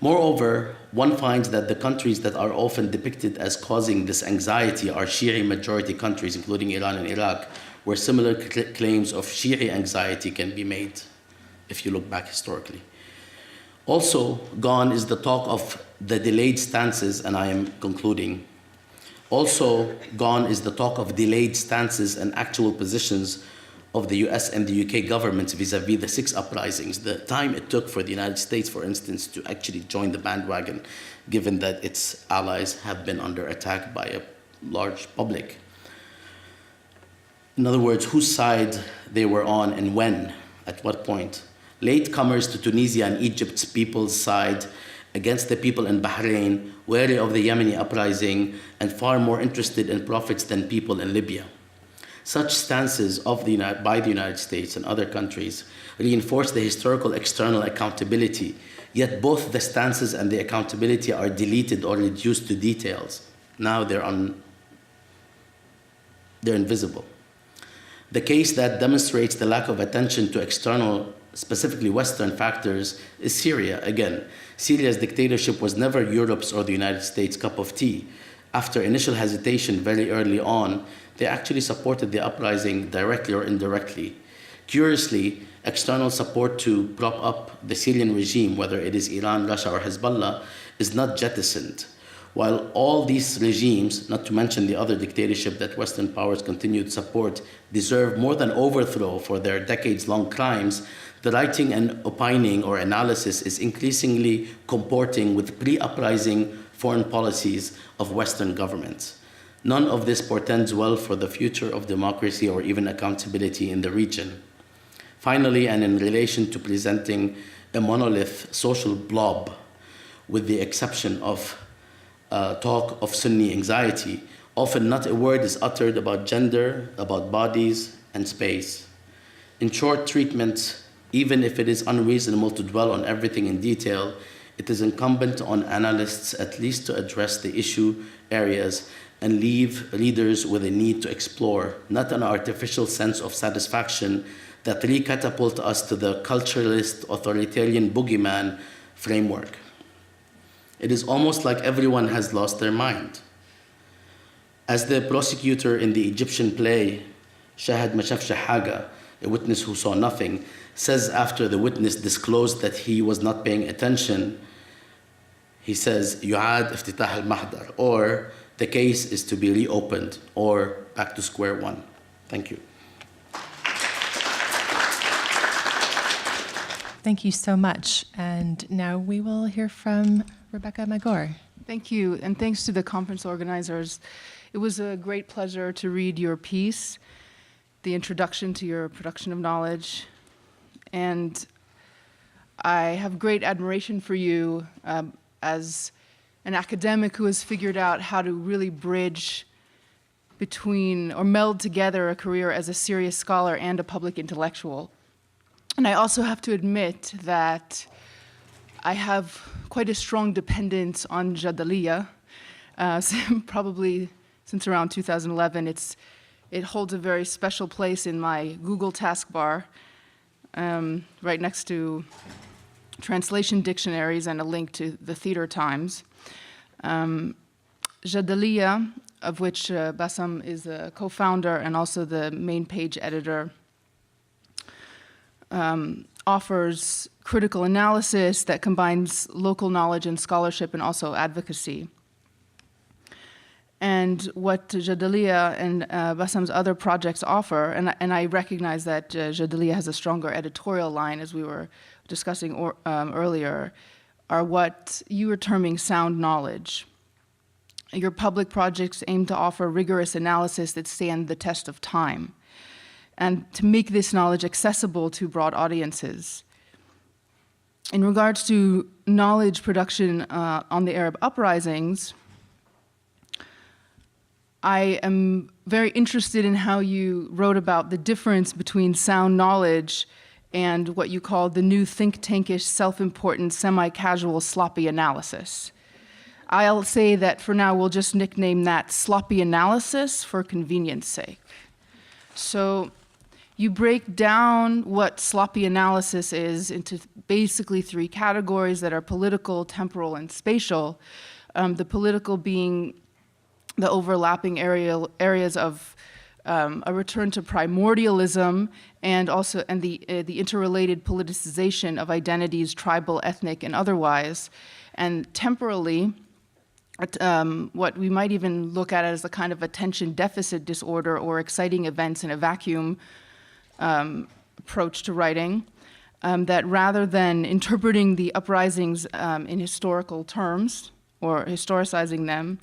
Moreover, one finds that the countries that are often depicted as causing this anxiety are Shi'i majority countries, including Iran and Iraq, where similar claims of Shi'i anxiety can be made, if you look back historically. Also, gone is the talk of the delayed stances, and I am concluding. Also, gone is the talk of delayed stances and actual positions of the US and the UK governments vis-a-vis the 6 uprisings. The time it took for the United States, for instance, to actually join the bandwagon, given that its allies have been under attack by a large public. In other words, whose side they were on and when, at what point. Latecomers to Tunisia and Egypt's people's side against the people in Bahrain, wary of the Yemeni uprising, and far more interested in profits than people in Libya. Such stances by the United States and other countries reinforce the historical external accountability, yet both the stances and the accountability are deleted or reduced to details. Now they're invisible. The case that demonstrates the lack of attention to external, specifically Western factors, is Syria. Again, Syria's dictatorship was never Europe's or the United States' cup of tea. After initial hesitation very early on, they actually supported the uprising directly or indirectly. Curiously, external support to prop up the Syrian regime, whether it is Iran, Russia, or Hezbollah, is not jettisoned. While all these regimes, not to mention the other dictatorship that Western powers continue to support, deserve more than overthrow for their decades-long crimes, the writing and opining or analysis is increasingly comporting with pre-uprising foreign policies of Western governments. None of this portends well for the future of democracy or even accountability in the region. Finally, and in relation to presenting a monolith social blob, with the exception of talk of Sunni anxiety, often not a word is uttered about gender, about bodies, and space. In short, treatment, even if it is unreasonable to dwell on everything in detail, it is incumbent on analysts at least to address the issue areas and leave readers with a need to explore, not an artificial sense of satisfaction that recatapult us to the culturalist authoritarian boogeyman framework. It is almost like everyone has lost their mind. As the prosecutor in the Egyptian play, Shahad ma shafsh haga, a witness who saw nothing, says after the witness disclosed that he was not paying attention, he says, يعاد افتتاح المحضر, or the case is to be reopened, or back to square one. Thank you. Thank you so much. And now we will hear from Rebekah Maggor. Thank you, and thanks to the conference organizers. It was a great pleasure to read your piece, the introduction to your production of knowledge, and I have great admiration for you as an academic who has figured out how to really bridge between or meld together a career as a serious scholar and a public intellectual. And I also have to admit that I have quite a strong dependence on Jadaliyya, probably since around 2011. It holds a very special place in my Google taskbar, right next to translation dictionaries and a link to the Theater Times. Jadaliyya, of which Bassam is a co-founder and also the main page editor, offers critical analysis that combines local knowledge and scholarship and also advocacy. And what Jadaliyya and Bassam's other projects offer, and I recognize that Jadaliyya has a stronger editorial line, as we were discussing earlier, are what you were terming sound knowledge. Your public projects aim to offer rigorous analysis that stand the test of time, and to make this knowledge accessible to broad audiences. In regards to knowledge production on the Arab uprisings, I am very interested in how you wrote about the difference between sound knowledge and what you call the new think tankish, self-important, semi-casual, sloppy analysis. I'll say that for now we'll just nickname that sloppy analysis for convenience sake. So you break down what sloppy analysis is into basically three categories that are political, temporal, and spatial. The political being the overlapping areas of a return to primordialism and the interrelated politicization of identities, tribal, ethnic, and otherwise. And temporally, what we might even look at as a kind of attention deficit disorder or exciting events in a vacuum approach to writing, that rather than interpreting the uprisings in historical terms or historicizing them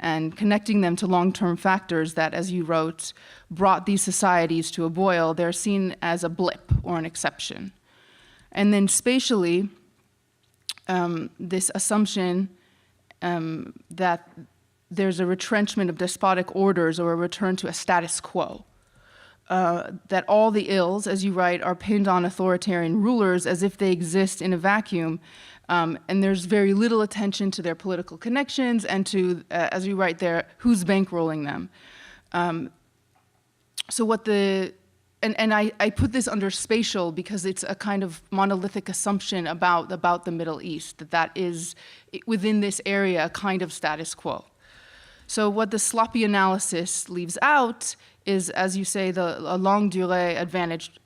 and connecting them to long-term factors that, as you wrote, brought these societies to a boil, they're seen as a blip or an exception. And then spatially, this assumption that there's a retrenchment of despotic orders or a return to a status quo. that all the ills, as you write, are pinned on authoritarian rulers as if they exist in a vacuum. And there's very little attention to their political connections and to, as you write there, who's bankrolling them. So what the, and I put this under spatial because it's a kind of monolithic assumption about the Middle East, that is, within this area, a kind of status quo. So what the sloppy analysis leaves out is, as you say, a longue durée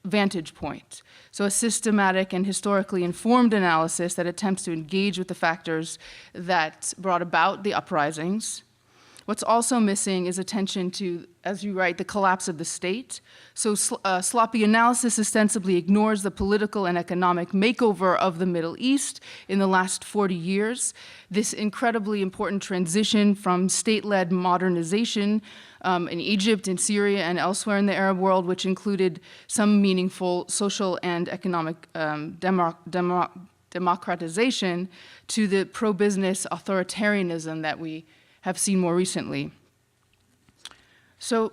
vantage point. So a systematic and historically informed analysis that attempts to engage with the factors that brought about the uprisings. What's also missing is attention to, as you write, the collapse of the state. So sloppy analysis ostensibly ignores the political and economic makeover of the Middle East in the last 40 years, this incredibly important transition from state-led modernization in Egypt, in Syria, and elsewhere in the Arab world, which included some meaningful social and economic democratization, to the pro-business authoritarianism that we have seen more recently. So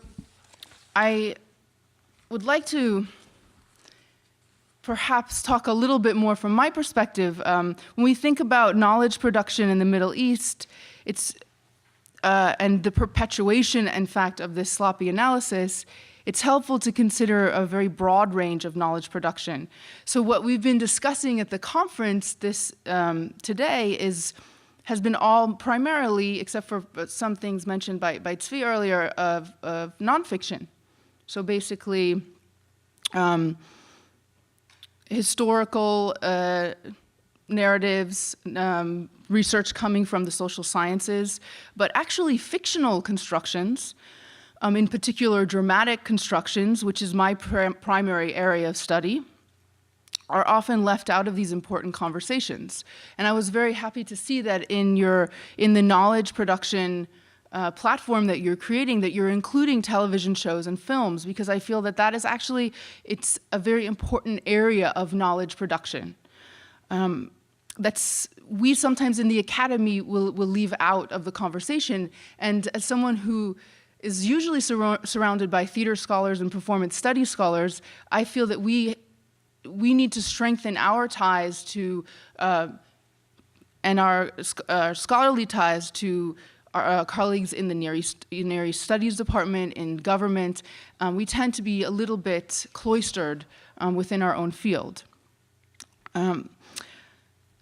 I would like to perhaps talk a little bit more from my perspective. When we think about knowledge production in the Middle East, and the perpetuation, in fact, of this sloppy analysis, it's helpful to consider a very broad range of knowledge production. So what we've been discussing at the conference today has been all primarily, except for some things mentioned by Tzvi earlier, of nonfiction. So basically, historical narratives, research coming from the social sciences, but actually fictional constructions, in particular dramatic constructions, which is my primary area of study, are often left out of these important conversations. And I was very happy to see that in the knowledge production platform that you're creating, that you're including television shows and films, because I feel that is actually, it's a very important area of knowledge production. We sometimes in the academy will leave out of the conversation. And as someone who is usually surrounded by theater scholars and performance studies scholars, I feel that we need to strengthen our ties to, and our scholarly ties to our colleagues in the Near East Studies Department, in government. We tend to be a little bit cloistered within our own field.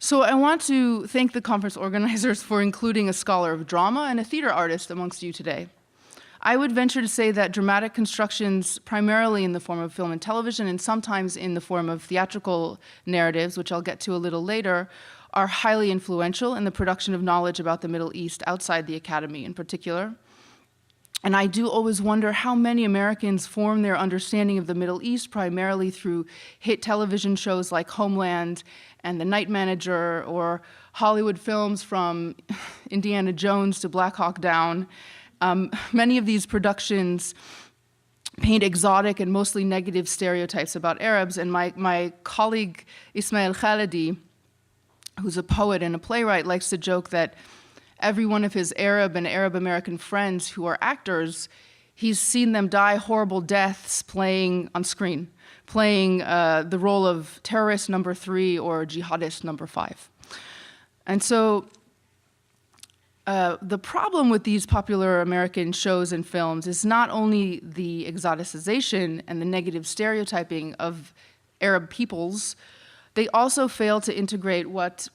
So I want to thank the conference organizers for including a scholar of drama and a theater artist amongst you today. I would venture to say that dramatic constructions, primarily in the form of film and television, and sometimes in the form of theatrical narratives, which I'll get to a little later, are highly influential in the production of knowledge about the Middle East outside the academy in particular. And I do always wonder how many Americans form their understanding of the Middle East primarily through hit television shows like Homeland and The Night Manager, or Hollywood films from Indiana Jones to Black Hawk Down. Many of these productions paint exotic and mostly negative stereotypes about Arabs, and my colleague Ismail Khalidi, who's a poet and a playwright, likes to joke that every one of his Arab and Arab American friends who are actors, he's seen them die horrible deaths playing on screen, playing the role of terrorist number 3 or jihadist number 5. And so the problem with these popular American shows and films is not only the exoticization and the negative stereotyping of Arab peoples, they also fail to integrate what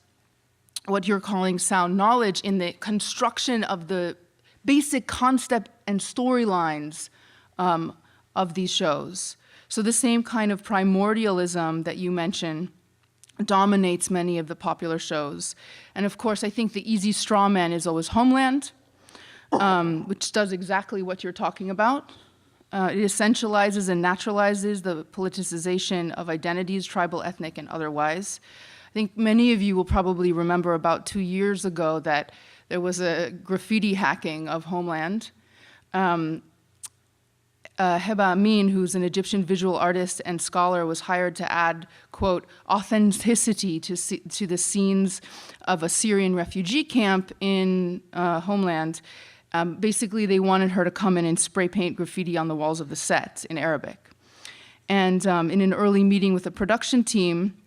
you're calling sound knowledge in the construction of the basic concept and storylines of these shows. So the same kind of primordialism that you mentioned dominates many of the popular shows. And of course, I think the easy straw man is always Homeland, which does exactly what you're talking about. It essentializes and naturalizes the politicization of identities, tribal, ethnic, and otherwise. I think many of you will probably remember about 2 years ago that there was a graffiti hacking of Homeland. Heba Amin, who's an Egyptian visual artist and scholar, was hired to add, quote, authenticity to the scenes of a Syrian refugee camp in Homeland. Basically, they wanted her to come in and spray paint graffiti on the walls of the set in Arabic. And in an early meeting with the production team,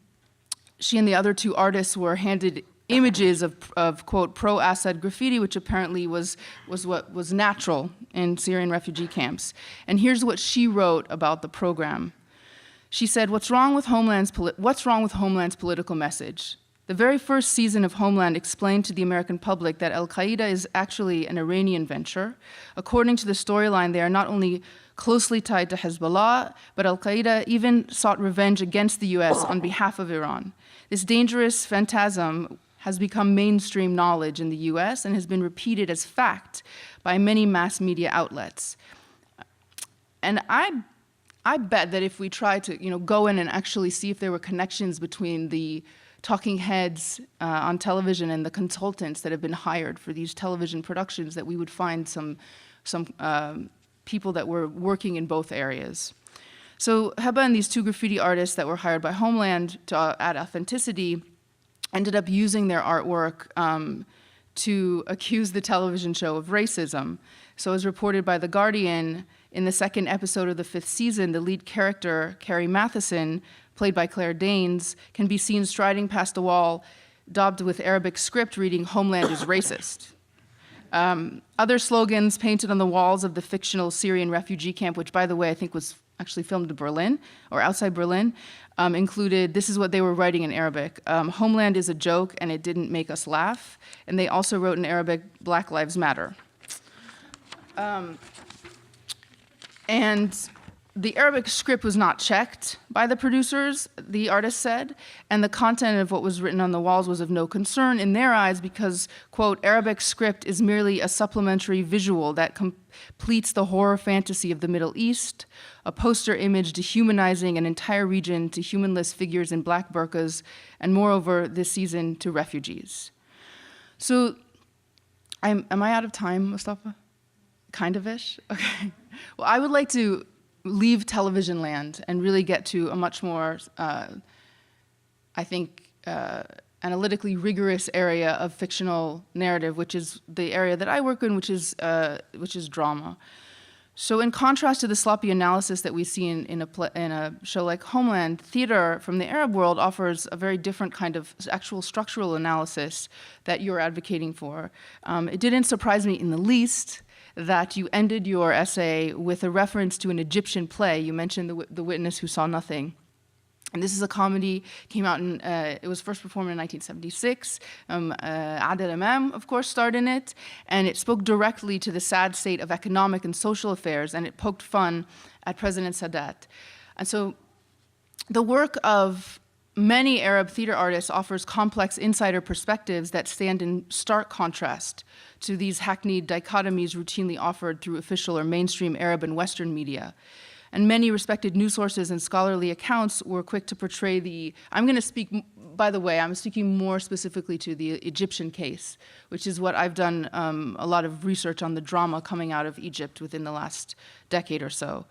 she and the other two artists were handed images of quote, pro-Assad graffiti, which apparently was what was natural in Syrian refugee camps. And here's what she wrote about the program. She said, what's wrong with Homeland's political message? The very first season of Homeland explained to the American public that Al-Qaeda is actually an Iranian venture. According to the storyline, they are not only closely tied to Hezbollah, but Al-Qaeda even sought revenge against the US on behalf of Iran. This dangerous phantasm has become mainstream knowledge in the US and has been repeated as fact by many mass media outlets. And I bet that if we try to go in and actually see if there were connections between the talking heads on television and the consultants that have been hired for these television productions, that we would find some people that were working in both areas. So Heba and these two graffiti artists that were hired by Homeland to add authenticity ended up using their artwork to accuse the television show of racism. So as reported by The Guardian, in the second episode of the 5th season, the lead character, Carrie Matheson, played by Claire Danes, can be seen striding past a wall daubed with Arabic script reading, "Homeland is racist." Other slogans painted on the walls of the fictional Syrian refugee camp, which, by the way, I think was actually filmed in Berlin, or outside Berlin, included, this is what they were writing in Arabic, "Homeland is a joke and it didn't make us laugh." And they also wrote in Arabic, "Black Lives Matter." And the Arabic script was not checked by the producers, the artist said, and the content of what was written on the walls was of no concern in their eyes because, quote, Arabic script is merely a supplementary visual that completes the horror fantasy of the Middle East, a poster image dehumanizing an entire region to humanless figures in black burqas, and moreover, this season, to refugees. So, am I out of time, Mustafa? Kind of-ish? Okay. Well, I would like to leave television land and really get to a much more, I think, analytically rigorous area of fictional narrative, which is the area that I work in, which is drama. So in contrast to the sloppy analysis that we see in a show like Homeland, theater from the Arab world offers a very different kind of actual structural analysis that you're advocating for. It didn't surprise me in the least that you ended your essay with a reference to an Egyptian play. You mentioned The Witness Who Saw Nothing. And this is a comedy, came out in, it was first performed in 1976. Adel Imam, of course, starred in it. And it spoke directly to the sad state of economic and social affairs, and it poked fun at President Sadat. And so the work of many Arab theater artists offers complex insider perspectives that stand in stark contrast to these hackneyed dichotomies routinely offered through official or mainstream Arab and Western media. And many respected news sources and scholarly accounts were quick to portray the, I'm going to speak, by the way, I'm speaking more specifically to the Egyptian case, which is what I've done a lot of research on the drama coming out of Egypt within the last decade or so.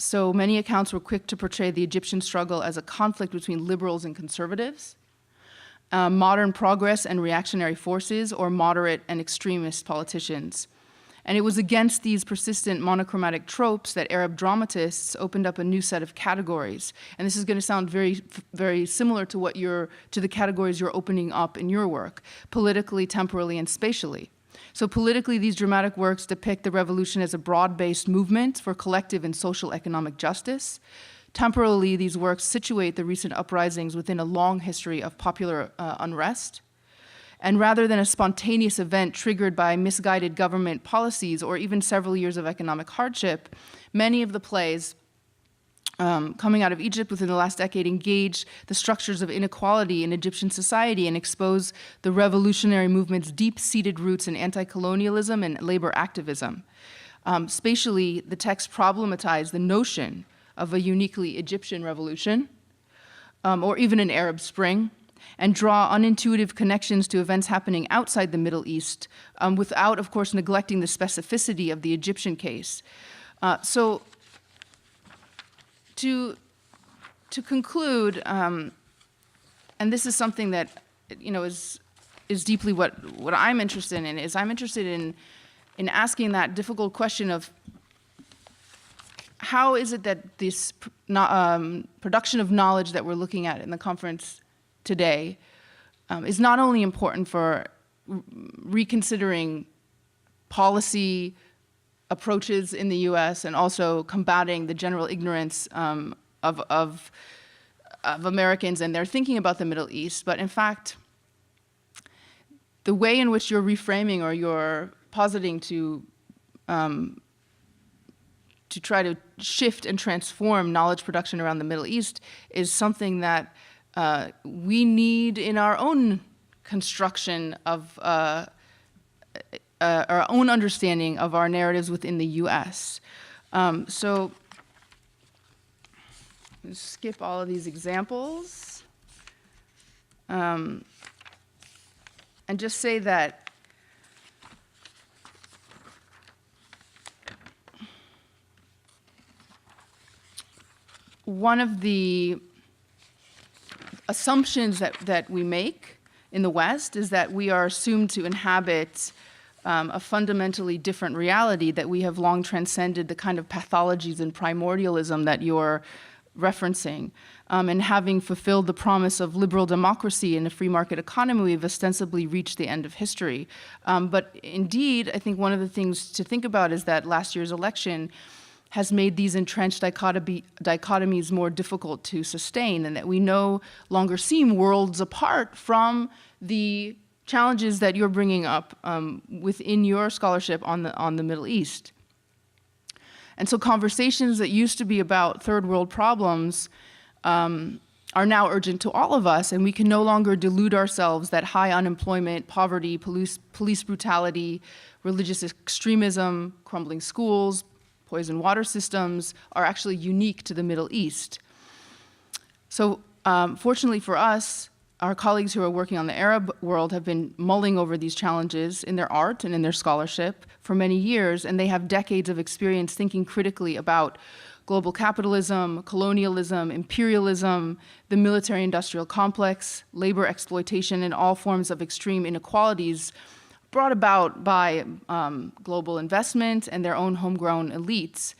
So many accounts were quick to portray the Egyptian struggle as a conflict between liberals and conservatives, modern progress and reactionary forces, or moderate and extremist politicians. And it was against these persistent monochromatic tropes that Arab dramatists opened up a new set of categories. And this is going to sound very, very similar to the categories you're opening up in your work, politically, temporally, and spatially. So politically, these dramatic works depict the revolution as a broad-based movement for collective and social economic justice. Temporally, these works situate the recent uprisings within a long history of popular unrest. And rather than a spontaneous event triggered by misguided government policies or even several years of economic hardship, many of the plays coming out of Egypt within the last decade engage the structures of inequality in Egyptian society and expose the revolutionary movement's deep-seated roots in anti-colonialism and labor activism. Spatially, the text problematized the notion of a uniquely Egyptian revolution, or even an Arab Spring, and draw unintuitive connections to events happening outside the Middle East, without, of course, neglecting the specificity of the Egyptian case. So to conclude, and this is something that is is deeply what I'm interested in. Is I'm interested in asking that difficult question of how is it that this production of knowledge that we're looking at in the conference today is not only important for reconsidering policy approaches in the U.S. and also combating the general ignorance of Americans and their thinking about the Middle East, but in fact, the way in which you're reframing or you're positing to try to shift and transform knowledge production around the Middle East is something that we need in our own construction of our own understanding of our narratives within the U.S. So let's skip all of these examples and just say that one of the assumptions that we make in the West is that we are assumed to inhabit a fundamentally different reality, that we have long transcended the kind of pathologies and primordialism that you're referencing. And having fulfilled the promise of liberal democracy and a free market economy, we've ostensibly reached the end of history. But indeed, I think one of the things to think about is that last year's election has made these entrenched dichotomies more difficult to sustain, and that we no longer seem worlds apart from the challenges that you're bringing up within your scholarship on the Middle East. And so conversations that used to be about third world problems are now urgent to all of us, and we can no longer delude ourselves that high unemployment, poverty, police brutality, religious extremism, crumbling schools, poisoned water systems are actually unique to the Middle East. So fortunately for us, our colleagues who are working on the Arab world have been mulling over these challenges in their art and in their scholarship for many years, and they have decades of experience thinking critically about global capitalism, colonialism, imperialism, the military-industrial complex, labor exploitation, and all forms of extreme inequalities brought about by global investment and their own homegrown elites.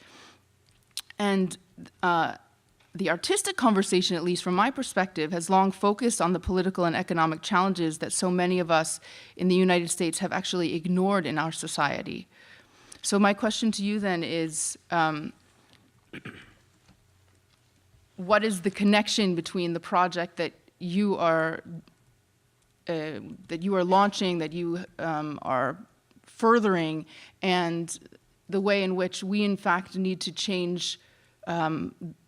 And the artistic conversation, at least from my perspective, has long focused on the political and economic challenges that so many of us in the United States have actually ignored in our society. So my question to you then is, what is the connection between the project that you are launching, that you are furthering, and the way in which we, in fact, need to change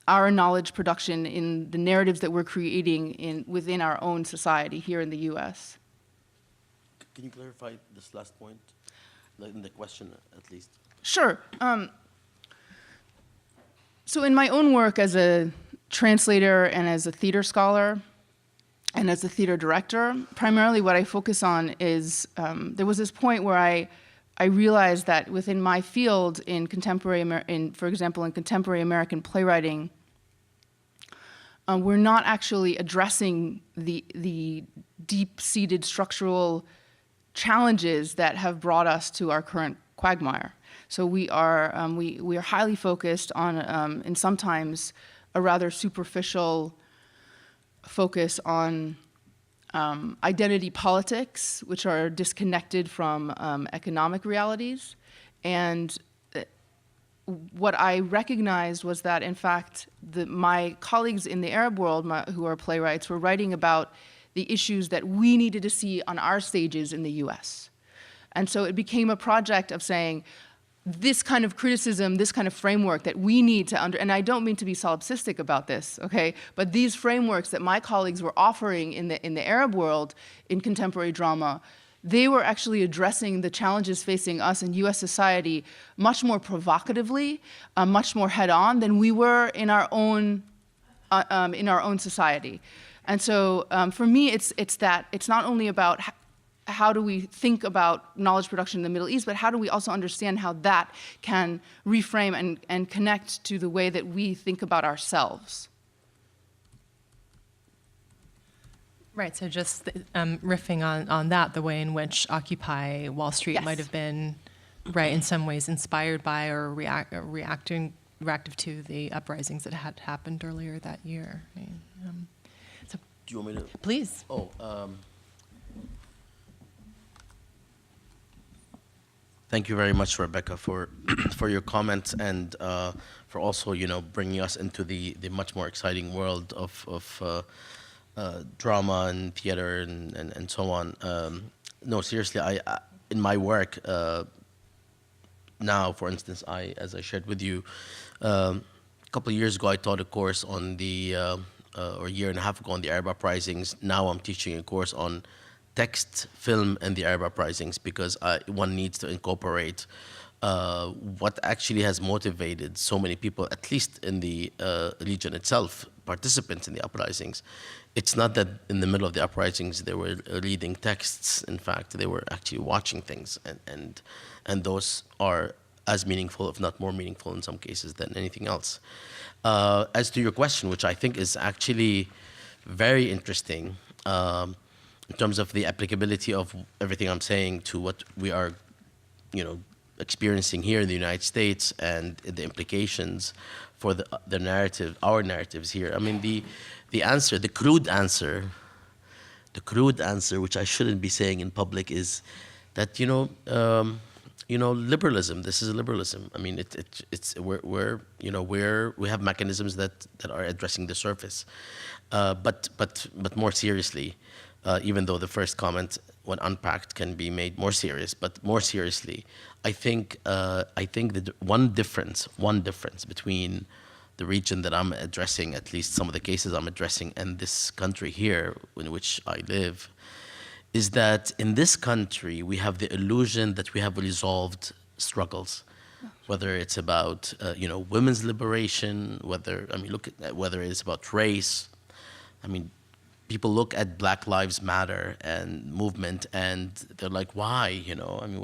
our knowledge production in the narratives that we're creating within our own society here in the U.S.? Can you clarify this last point, like in the question at least? Sure. So in my own work as a translator and as a theater scholar, and as a theater director, primarily what I focus on is, there was this point where I realized that within my field in for example, in contemporary American playwriting, we're not actually addressing the deep-seated structural challenges that have brought us to our current quagmire. So we are highly focused on, and sometimes a rather superficial focus on identity politics, which are disconnected from economic realities. And what I recognized was that, in fact, my colleagues in the Arab world, who are playwrights, were writing about the issues that we needed to see on our stages in the US. And so it became a project of saying, this kind of criticism, this kind of framework that we need to and I don't mean to be solipsistic about this, okay, but these frameworks that my colleagues were offering in the Arab world in contemporary drama, they were actually addressing the challenges facing us in US society much more provocatively, much more head-on than we were in our own society. And so for me, it's not only about how do we think about knowledge production in the Middle East, but how do we also understand how that can reframe and connect to the way that we think about ourselves? Right, so just riffing on that, the way in which Occupy Wall Street Yes. might have been, right, in some ways inspired by or reactive to the uprisings that had happened earlier that year. Right? So Do you want me to? please. Thank you very much, Rebekah, for for your comments and for also, bringing us into the much more exciting world of drama and theater and so on. No, seriously, I in my work now, for instance, as I shared with you, a couple of years ago, I taught a course on or a year and a half ago on the Arab uprisings. Now I'm teaching a course on text, film, and the Arab uprisings because one needs to incorporate what actually has motivated so many people, at least in the region itself, participants in the uprisings. It's not that in the middle of the uprisings they were reading texts. In fact, they were actually watching things, and those are as meaningful, if not more meaningful in some cases, than anything else. As to your question, which I think is actually very interesting, in terms of the applicability of everything I'm saying to what we are, experiencing here in the United States and the implications for the narrative, our narratives here. I mean, the answer, the crude answer, which I shouldn't be saying in public, is that liberalism. This is liberalism. I mean, we have mechanisms that are addressing the surface, but more seriously. Even though the first comment, when unpacked, can be made more serious, but more seriously, I think that one difference between the region that I'm addressing, at least some of the cases I'm addressing, and this country here in which I live, is that in this country we have the illusion that we have resolved struggles, whether it's about women's liberation, whether it's about race. I mean, people look at Black Lives Matter and movement and they're like, why?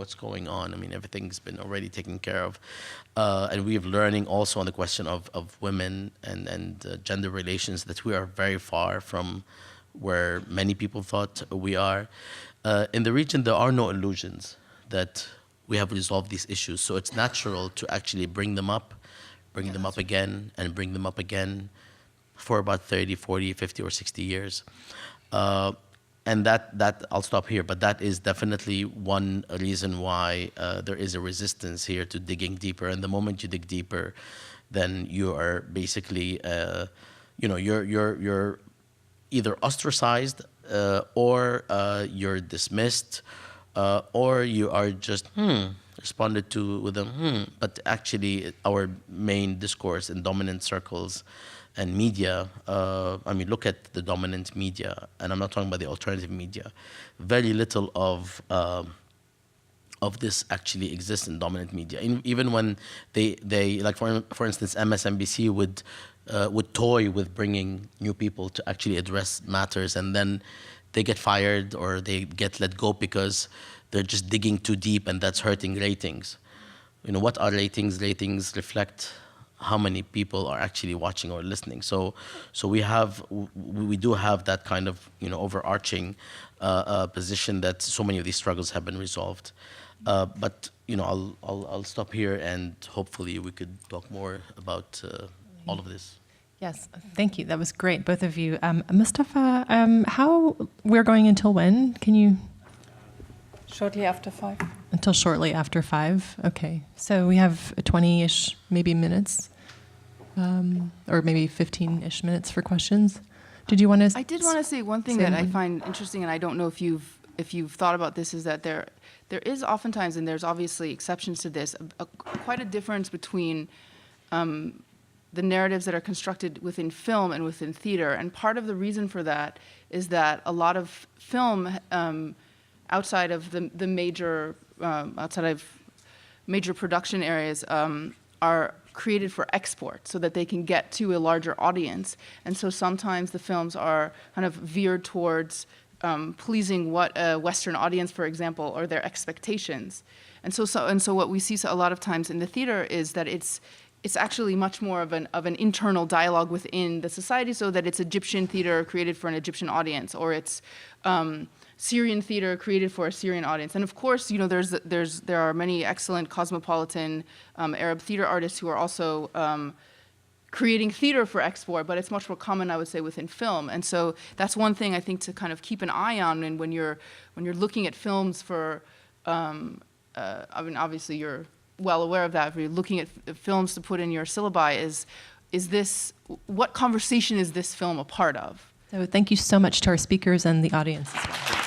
What's going on? I mean, everything's been already taken care of. And we have learning also on the question of women and gender relations that we are very far from where many people thought we are. In the region, there are no illusions that we have resolved these issues. So it's natural to actually bring them up again, and bring them up again for about 30, 40, 50, or 60 years. And that I'll stop here, but that is definitely one reason why there is a resistance here to digging deeper. And the moment you dig deeper, then you are basically, you're either ostracized or you're dismissed or you are just responded to with a But actually, our main discourse in dominant circles and media, look at the dominant media, and I'm not talking about the alternative media. Very little of this actually exists in dominant media. Even when they like for instance, MSNBC would toy with bringing new people to actually address matters, and then they get fired or they get let go because they're just digging too deep, and that's hurting ratings. What are ratings? Ratings reflect how many people are actually watching or listening. So we do have that kind of overarching position that so many of these struggles have been resolved. But I'll stop here, and hopefully we could talk more about all of this. Yes, thank you. That was great, both of you. Mustafa, how we're going until when? Can you? Shortly after 5. Until shortly after 5. Okay, so we have 20-ish, maybe minutes, or maybe 15-ish minutes for questions. Did you want to? I did want to say one thing that I find interesting, and I don't know if you've thought about this, is that there is oftentimes, and there's obviously exceptions to this, quite a difference between the narratives that are constructed within film and within theater. And part of the reason for that is that a lot of film outside of the major production areas are created for export so that they can get to a larger audience. And so sometimes the films are kind of veered towards pleasing what a Western audience, for example, or their expectations. And so what we see a lot of times in the theater is that it's it's actually much more of an internal dialogue within the society, so that it's Egyptian theater created for an Egyptian audience, or it's Syrian theater created for a Syrian audience. And of course, you know, there are many excellent cosmopolitan Arab theater artists who are also creating theater for export, but it's much more common, I would say, within film. And so that's one thing I think to kind of keep an eye on, and when you're looking at films for, I mean, obviously you're well aware of that. If you're looking at films to put in your syllabi, is this, what conversation is this film a part of? So thank you so much to our speakers and the audience as well.